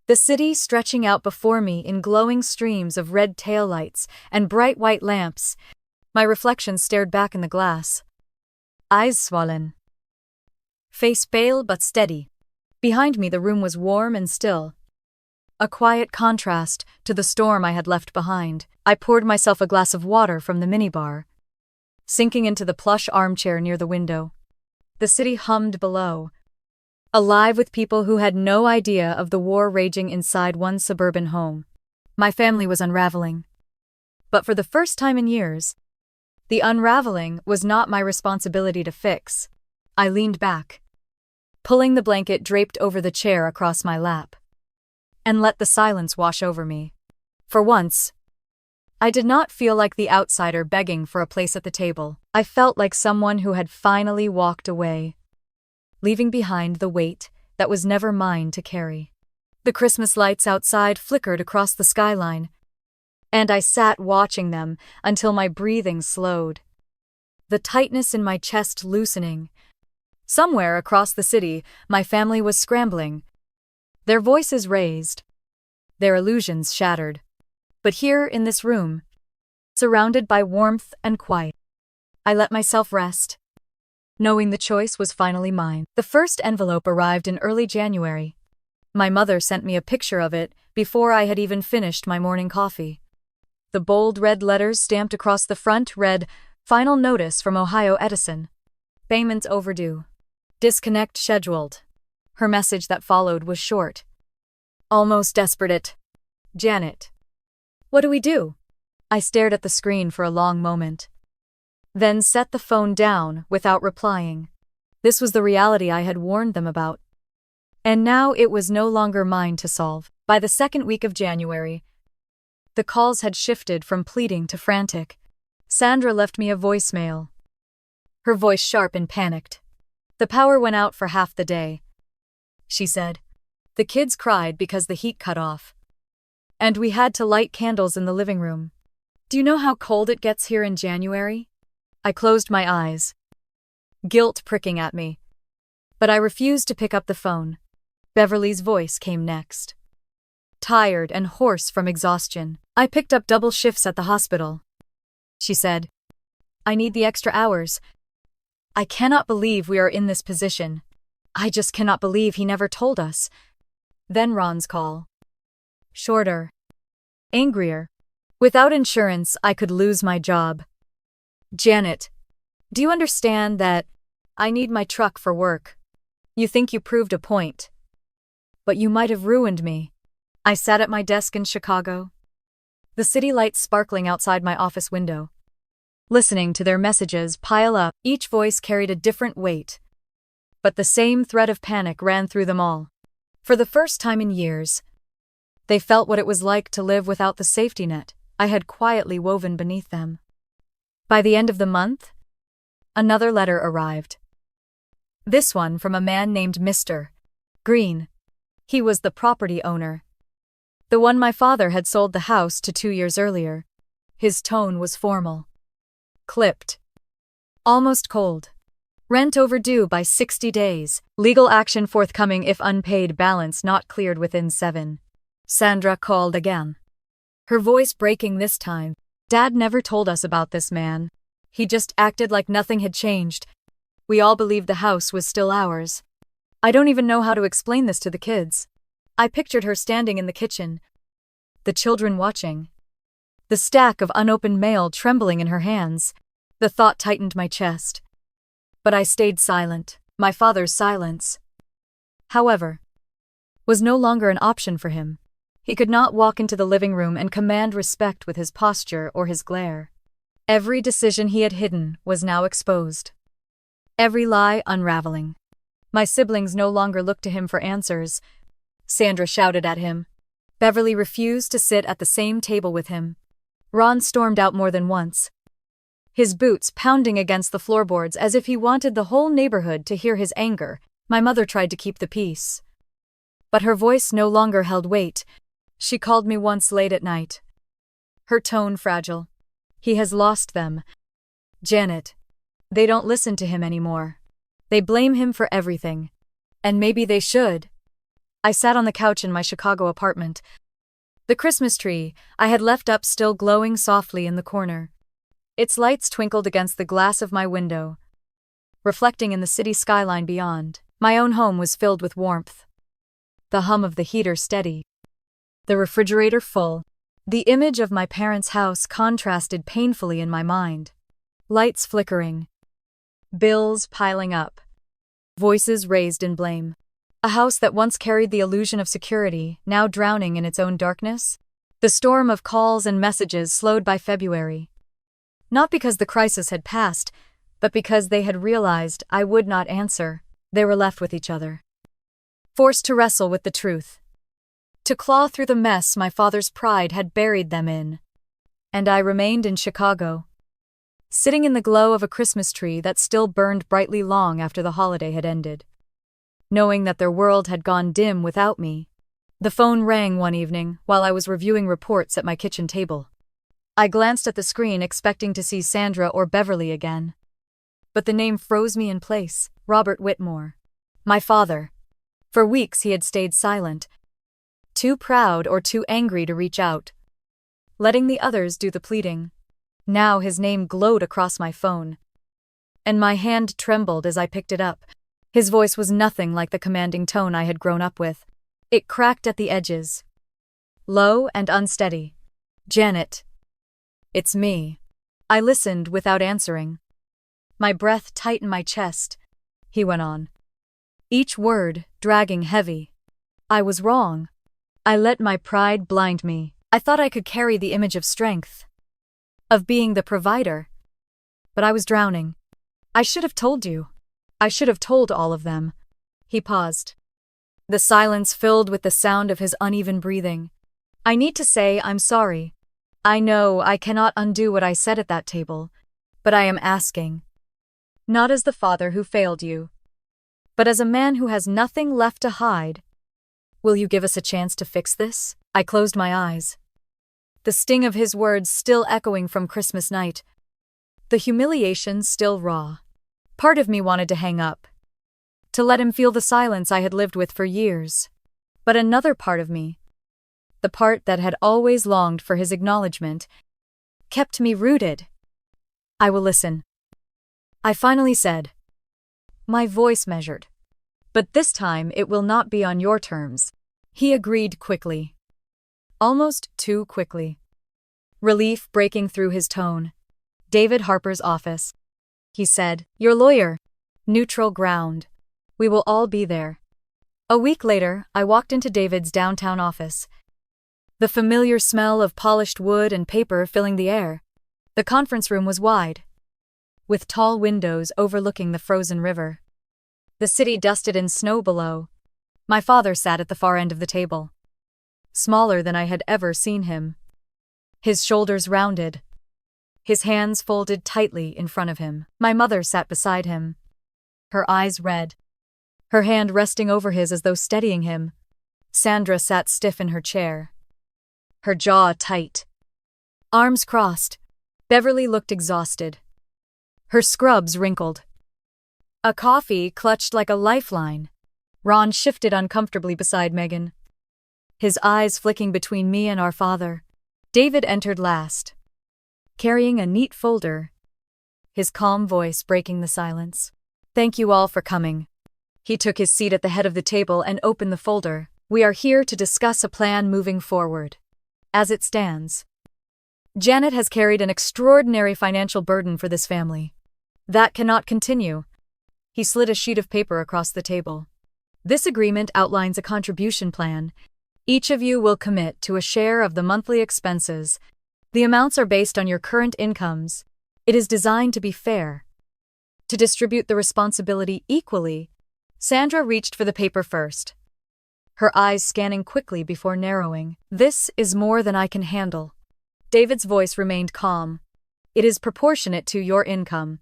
the city stretching out before me in glowing streams of red taillights and bright white lamps. My reflection stared back in the glass. Eyes swollen. Face pale but steady. Behind me the room was warm and still. A quiet contrast to the storm I had left behind. I poured myself a glass of water from the minibar, sinking into the plush armchair near the window. The city hummed below, alive with people who had no idea of the war raging inside one suburban home. My family was unraveling. But for the first time in years, the unraveling was not my responsibility to fix. I leaned back, pulling the blanket draped over the chair across my lap, and let the silence wash over me. For once, I did not feel like the outsider begging for a place at the table. I felt like someone who had finally walked away, leaving behind the weight that was never mine to carry. The Christmas lights outside flickered across the skyline, and I sat watching them until my breathing slowed, the tightness in my chest loosening. Somewhere across the city, my family was scrambling, their voices raised, their illusions shattered. But here in this room, surrounded by warmth and quiet, I let myself rest, knowing the choice was finally mine. The first envelope arrived in early January. My mother sent me a picture of it before I had even finished my morning coffee. The bold red letters stamped across the front read, "Final notice from Ohio Edison. Payments overdue. Disconnect scheduled." Her message that followed was short, almost desperate. Janet. What do we do? I stared at the screen for a long moment, then set the phone down without replying. This was the reality I had warned them about, and now it was no longer mine to solve. By the second week of January, the calls had shifted from pleading to frantic. Sandra left me a voicemail, her voice sharp and panicked. The power went out for half the day, she said. The kids cried because the heat cut off, and we had to light candles in the living room. Do you know how cold it gets here in January? I closed my eyes, guilt pricking at me, but I refused to pick up the phone. Beverly's voice came next, tired and hoarse from exhaustion. I picked up double shifts at the hospital, she said. I need the extra hours. I cannot believe we are in this position. I just cannot believe he never told us. Then Ron's call. Shorter, angrier. Without insurance, I could lose my job. Janet, do you understand that I need my truck for work? You think you proved a point, but you might have ruined me. I sat at my desk in Chicago, the city lights sparkling outside my office window, listening to their messages pile up. Each voice carried a different weight, but the same thread of panic ran through them all. For the first time in years, They felt what it was like to live without the safety net I had quietly woven beneath them. By the end of the month, another letter arrived. This one from a man named Mr. Green. He was the property owner. The one my father had sold the house to 2 years earlier. His tone was formal. Clipped. Almost cold. Rent overdue by 60 days. Legal action forthcoming if unpaid balance not cleared within 7. Sandra called again. Her voice breaking this time. Dad never told us about this man. He just acted like nothing had changed. We all believed the house was still ours. I don't even know how to explain this to the kids. I pictured her standing in the kitchen. The children watching. The stack of unopened mail trembling in her hands. The thought tightened my chest. But I stayed silent. My father's silence, however, was no longer an option for him. He could not walk into the living room and command respect with his posture or his glare. Every decision he had hidden was now exposed. Every lie unraveling. My siblings no longer looked to him for answers. Sandra shouted at him. Beverly refused to sit at the same table with him. Ron stormed out more than once, his boots pounding against the floorboards as if he wanted the whole neighborhood to hear his anger. My mother tried to keep the peace, but her voice no longer held weight. She called me once late at night. Her tone fragile. He has lost them. Janet. They don't listen to him anymore. They blame him for everything. And maybe they should. I sat on the couch in my Chicago apartment. The Christmas tree I had left up still glowing softly in the corner. Its lights twinkled against the glass of my window, reflecting in the city skyline beyond. My own home was filled with warmth. The hum of the heater steady. The refrigerator full. The image of my parents' house contrasted painfully in my mind. Lights flickering. Bills piling up. Voices raised in blame. A house that once carried the illusion of security, now drowning in its own darkness. The storm of calls and messages slowed by February. Not because the crisis had passed, but because they had realized I would not answer. They were left with each other, forced to wrestle with the truth, to claw through the mess my father's pride had buried them in. And I remained in Chicago, sitting in the glow of a Christmas tree that still burned brightly long after the holiday had ended, knowing that their world had gone dim without me. The phone rang one evening while I was reviewing reports at my kitchen table. I glanced at the screen expecting to see Sandra or Beverly again. But the name froze me in place. Robert Whitmore. My father. For weeks he had stayed silent, too proud or too angry to reach out, letting the others do the pleading. Now his name glowed across my phone, and my hand trembled as I picked it up. His voice was nothing like the commanding tone I had grown up with. It cracked at the edges, low and unsteady. Janet. It's me. I listened without answering. My breath tight in my chest. He went on, each word dragging heavy. I was wrong. I let my pride blind me. I thought I could carry the image of strength, of being the provider. But I was drowning. I should have told you. I should have told all of them. He paused. The silence filled with the sound of his uneven breathing. I need to say I'm sorry. I know I cannot undo what I said at that table, but I am asking. Not as the father who failed you, but as a man who has nothing left to hide. Will you give us a chance to fix this? I closed my eyes, the sting of his words still echoing from Christmas night, the humiliation still raw. Part of me wanted to hang up, to let him feel the silence I had lived with for years. But another part of me, the part that had always longed for his acknowledgement, kept me rooted. I will listen, I finally said, my voice measured. But this time it will not be on your terms. He agreed quickly. Almost too quickly. Relief breaking through his tone. David Harper's office. He said, your lawyer. Neutral ground. We will all be there. A week later, I walked into David's downtown office. The familiar smell of polished wood and paper filling the air. The conference room was wide, with tall windows overlooking the frozen river. The city dusted in snow below. My father sat at the far end of the table, smaller than I had ever seen him. His shoulders rounded, his hands folded tightly in front of him. My mother sat beside him, her eyes red, her hand resting over his as though steadying him. Sandra sat stiff in her chair, her jaw tight, arms crossed. Beverly looked exhausted, her scrubs wrinkled. A coffee clutched like a lifeline. Ron shifted uncomfortably beside Megan, his eyes flicking between me and our father. David entered last, carrying a neat folder, his calm voice breaking the silence. "Thank you all for coming." He took his seat at the head of the table and opened the folder. "We are here to discuss a plan moving forward. As it stands, Janet has carried an extraordinary financial burden for this family. That cannot continue." He slid a sheet of paper across the table. "This agreement outlines a contribution plan. Each of you will commit to a share of the monthly expenses. The amounts are based on your current incomes. It is designed to be fair, to distribute the responsibility equally." Sandra reached for the paper first, her eyes scanning quickly before narrowing. "This is more than I can handle." David's voice remained calm. "It is proportionate to your income.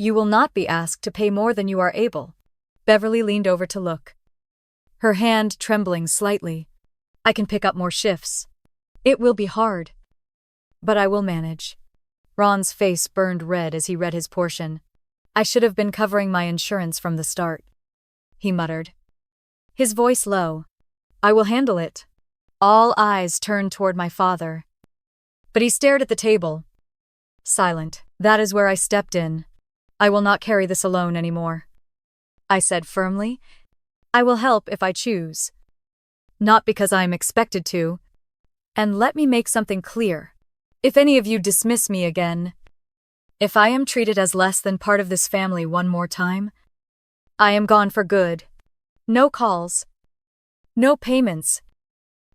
You will not be asked to pay more than you are able." Beverly leaned over to look, her hand trembling slightly. "I can pick up more shifts. It will be hard, but I will manage." Ron's face burned red as he read his portion. "I should have been covering my insurance from the start," he muttered, his voice low. "I will handle it." All eyes turned toward my father, but he stared at the table, silent. "That is where I stepped in. I will not carry this alone anymore," I said firmly. "I will help if I choose, not because I am expected to. And let me make something clear. If any of you dismiss me again, if I am treated as less than part of this family one more time, I am gone for good. No calls, no payments,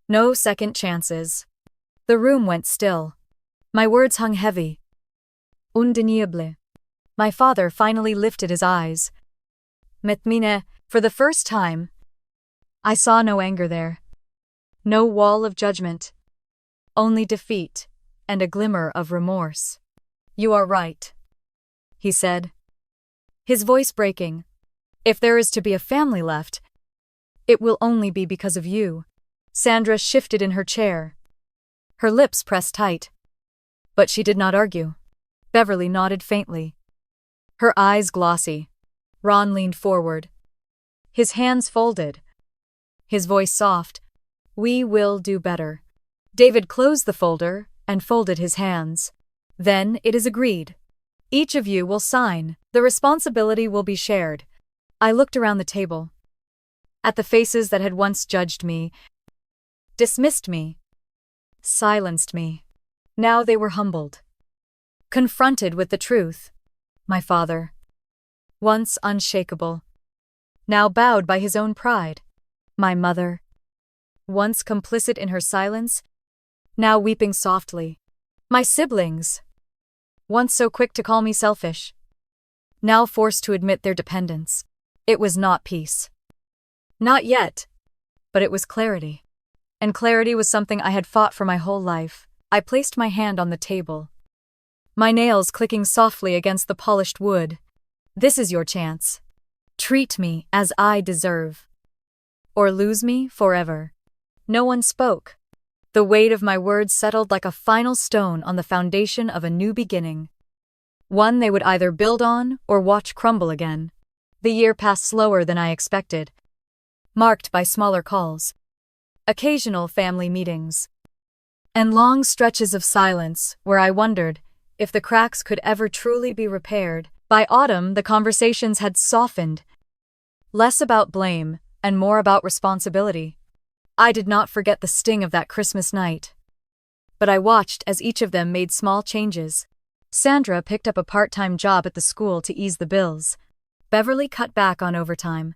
no second chances." The room went still. My words hung heavy. Undeniable. My father finally lifted his eyes. "Metmine," for the first time. I saw no anger there, no wall of judgment, only defeat and a glimmer of remorse. "You are right," he said, his voice breaking. "If there is to be a family left, it will only be because of you." Sandra shifted in her chair, her lips pressed tight. But she did not argue. Beverly nodded faintly, her eyes glossy. Ron leaned forward, his hands folded, his voice soft. "We will do better." David closed the folder and folded his hands. "Then it is agreed. Each of you will sign. The responsibility will be shared." I looked around the table, at the faces that had once judged me, dismissed me, silenced me. Now they were humbled, confronted with the truth. My father, once unshakable, now bowed by his own pride. My mother, once complicit in her silence, now weeping softly. My siblings, once so quick to call me selfish, now forced to admit their dependence. It was not peace. Not yet. But it was clarity. And clarity was something I had fought for my whole life. I placed my hand on the table, my nails clicking softly against the polished wood. "This is your chance. Treat me as I deserve, or lose me forever." No one spoke. The weight of my words settled like a final stone on the foundation of a new beginning, one they would either build on or watch crumble again. The year passed slower than I expected, marked by smaller calls, occasional family meetings, and long stretches of silence where I wondered if the cracks could ever truly be repaired. By autumn, the conversations had softened, less about blame and more about responsibility. I did not forget the sting of that Christmas night, but I watched as each of them made small changes. Sandra picked up a part-time job at the school to ease the bills. Beverly cut back on overtime,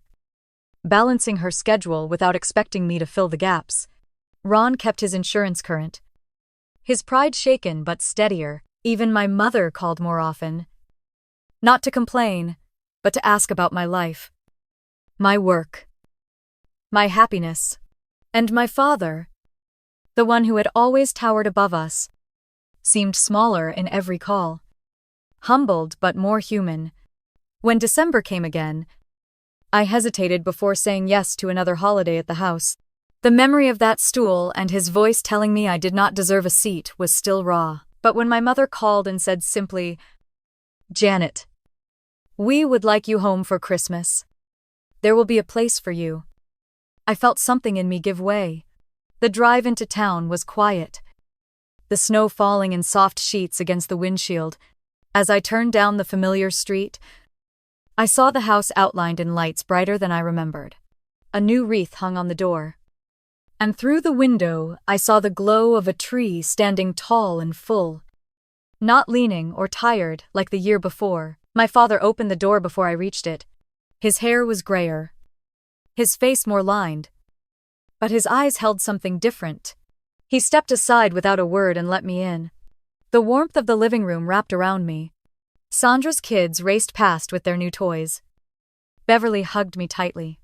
balancing her schedule without expecting me to fill the gaps. Ron kept his insurance current, his pride shaken but steadier. Even my mother called more often, not to complain, but to ask about my life, my work, my happiness. And my father, the one who had always towered above us, seemed smaller in every call. Humbled but more human. When December came again, I hesitated before saying yes to another holiday at the house. The memory of that stool and his voice telling me I did not deserve a seat was still raw. But when my mother called and said simply, "Janet, we would like you home for Christmas. There will be a place for you," I felt something in me give way. The drive into town was quiet, the snow falling in soft sheets against the windshield. As I turned down the familiar street, I saw the house outlined in lights brighter than I remembered. A new wreath hung on the door. And through the window, I saw the glow of a tree standing tall and full. Not leaning or tired like the year before, my father opened the door before I reached it. His hair was grayer, his face more lined, but his eyes held something different. He stepped aside without a word and let me in. The warmth of the living room wrapped around me. Sandra's kids raced past with their new toys. Beverly hugged me tightly,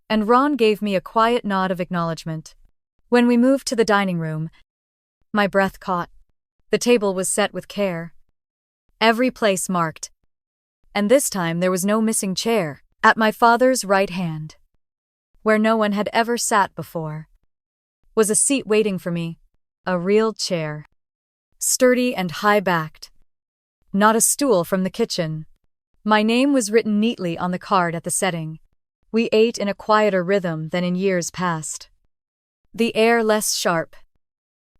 and Ron gave me a quiet nod of acknowledgement. When we moved to the dining room, my breath caught. The table was set with care, every place marked, and this time there was no missing chair. At my father's right hand, where no one had ever sat before, was a seat waiting for me, a real chair, sturdy and high-backed, not a stool from the kitchen. My name was written neatly on the card at the setting. We ate in a quieter rhythm than in years past. The air less sharp.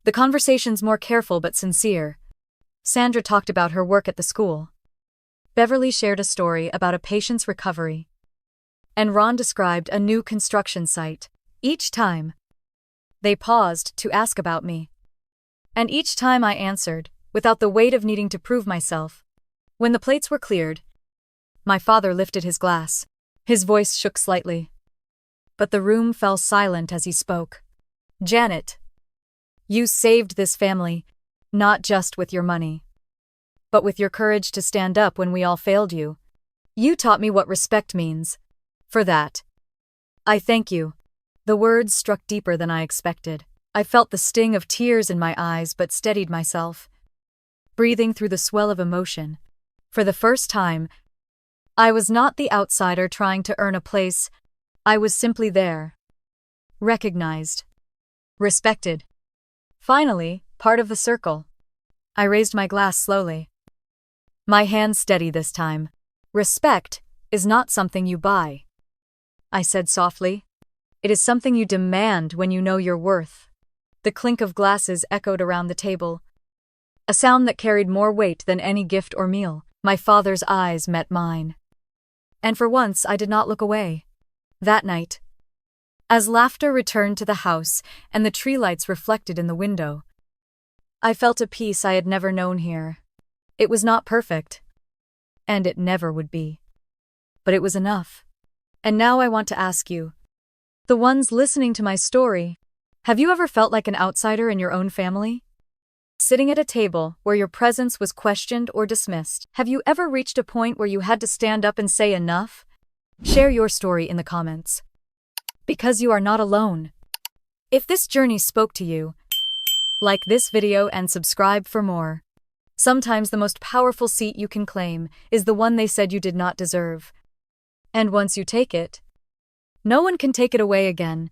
The conversations more careful but sincere. Sandra talked about her work at the school. Beverly shared a story about a patient's recovery. And Ron described a new construction site. Each time, they paused to ask about me. And each time I answered, without the weight of needing to prove myself. When the plates were cleared, my father lifted his glass. His voice shook slightly, but the room fell silent as he spoke. "Janet, you saved this family, not just with your money, but with your courage to stand up when we all failed you. You taught me what respect means. For that, I thank you." The words struck deeper than I expected. I felt the sting of tears in my eyes but steadied myself. Breathing through the swell of emotion, for the first time, I was not the outsider trying to earn a place. I was simply there. Recognized. Respected. Finally, part of the circle. I raised my glass slowly. My hand steady this time. "Respect is not something you buy," I said softly. "It is something you demand when you know your worth." The clink of glasses echoed around the table, a sound that carried more weight than any gift or meal. My father's eyes met mine, and for once I did not look away. That night, as laughter returned to the house and the tree lights reflected in the window, I felt a peace I had never known here. It was not perfect, and it never would be, but it was enough. And now I want to ask you, the ones listening to my story, have you ever felt like an outsider in your own family? Sitting at a table where your presence was questioned or dismissed, have you ever reached a point where you had to stand up and say enough? Share your story in the comments, because you are not alone. If this journey spoke to you, like this video and subscribe for more. Sometimes the most powerful seat you can claim is the one they said you did not deserve. And once you take it, no one can take it away again.